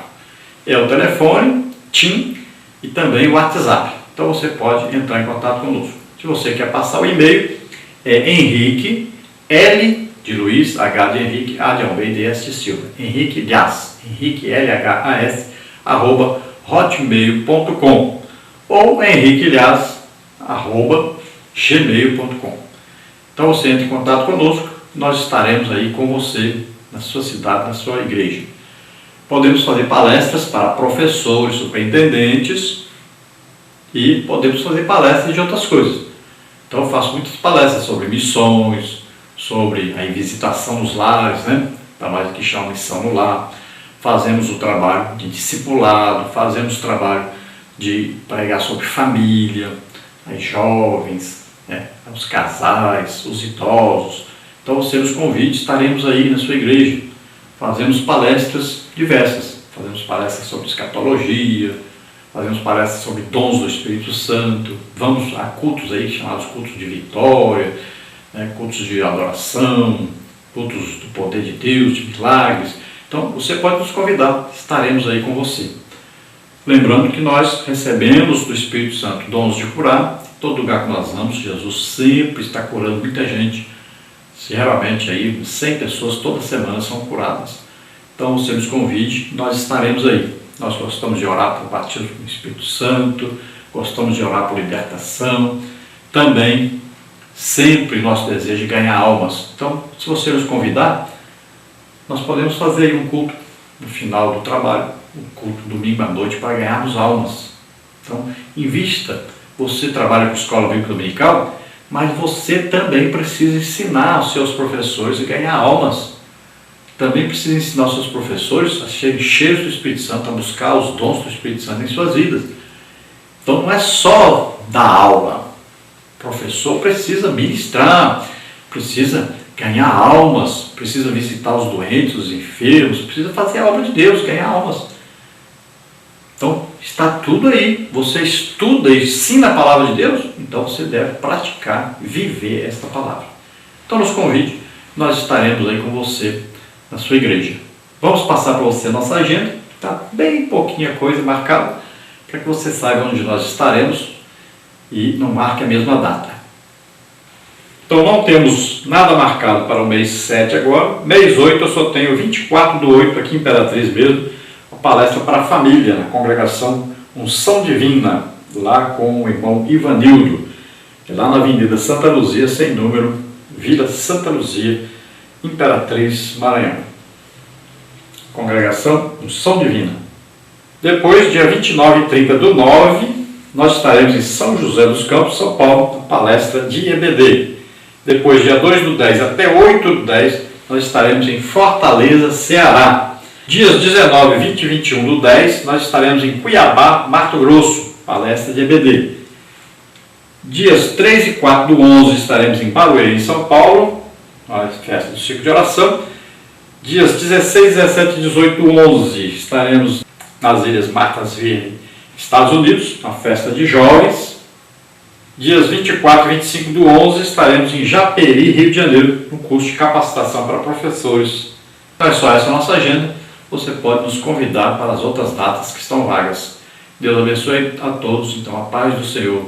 É o telefone, TIM e também o WhatsApp. Então, você pode entrar em contato conosco. Se você quer passar o e-mail, é Henrique, L de Luiz, H de Henrique, A de Almeida e S de Silva. Henrique Lhas, Henrique LHAS, @hotmail.com ou henriquelhas@gmail.com. Então você entra em contato conosco, nós estaremos aí com você na sua cidade, na sua igreja. Podemos fazer palestras para professores, superintendentes e podemos fazer palestras de outras coisas. Então eu faço muitas palestras sobre missões, sobre a visitação nos lares, né? Trabalho que chama Missão no Lar. Fazemos o trabalho de discipulado, fazemos o trabalho de pregar sobre família, as jovens, né? Os casais, os idosos. Então você nos convide, estaremos aí na sua igreja. Fazemos palestras diversas. Fazemos palestras sobre escatologia, fazemos palestras sobre dons do Espírito Santo. Vamos a cultos aí chamados cultos de vitória, né? Cultos de adoração, cultos do poder de Deus, de milagres. Então você pode nos convidar, estaremos aí com você. Lembrando que nós recebemos do Espírito Santo dons de curar. Todo lugar que nós vamos, Jesus sempre está curando muita gente. Geralmente aí 100 pessoas toda semana são curadas. Então você nos convide, nós estaremos aí. Nós gostamos de orar por batismo com o Espírito Santo, gostamos de orar por libertação. Também, sempre nosso desejo é ganhar almas. Então, se você nos convidar, nós podemos fazer aí um culto no final do trabalho, um culto domingo à noite para ganharmos almas. Então, invista. Você trabalha com escola bíblica dominical, mas você também precisa ensinar os seus professores a ganhar almas. Também precisa ensinar os seus professores a serem cheios do Espírito Santo, a buscar os dons do Espírito Santo em suas vidas. Então não é só dar aula. O professor precisa ministrar, precisa ganhar almas, precisa visitar os doentes, os enfermos, precisa fazer a obra de Deus, ganhar almas. Então, está tudo aí. Você estuda e ensina a palavra de Deus, então você deve praticar, viver esta palavra. Então, nos convide, nós estaremos aí com você na sua igreja. Vamos passar para você a nossa agenda, está bem pouquinha coisa marcada, para que você saiba onde nós estaremos e não marque a mesma data. Então, não temos nada marcado para o mês 7 agora. Mês 8 eu só tenho 24/8 aqui em Imperatriz mesmo, palestra para a família, na congregação Unção Divina, lá com o irmão Ivanildo, lá na Avenida Santa Luzia, sem número, Vila Santa Luzia, Imperatriz, Maranhão. Congregação Unção Divina. Depois, dia 29 e 30/9, nós estaremos em São José dos Campos, São Paulo, na palestra de EBD. Depois, dia 2/10 até 8/10, nós estaremos em Fortaleza, Ceará. Dias 19, 20 e 21/10, nós estaremos em Cuiabá, Mato Grosso, palestra de EBD. Dias 3 e 4/11 estaremos em Barueri, em São Paulo, a festa do ciclo de oração. Dias 16, 17 e 18/11 estaremos nas Ilhas Martha's Vineyard, Estados Unidos, na festa de jovens. Dias 24 e 25/11 estaremos em Japeri, Rio de Janeiro, no curso de capacitação para professores. Então é só essa a nossa agenda. Você pode nos convidar para as outras datas que estão vagas. Deus abençoe a todos. Então, a paz do Senhor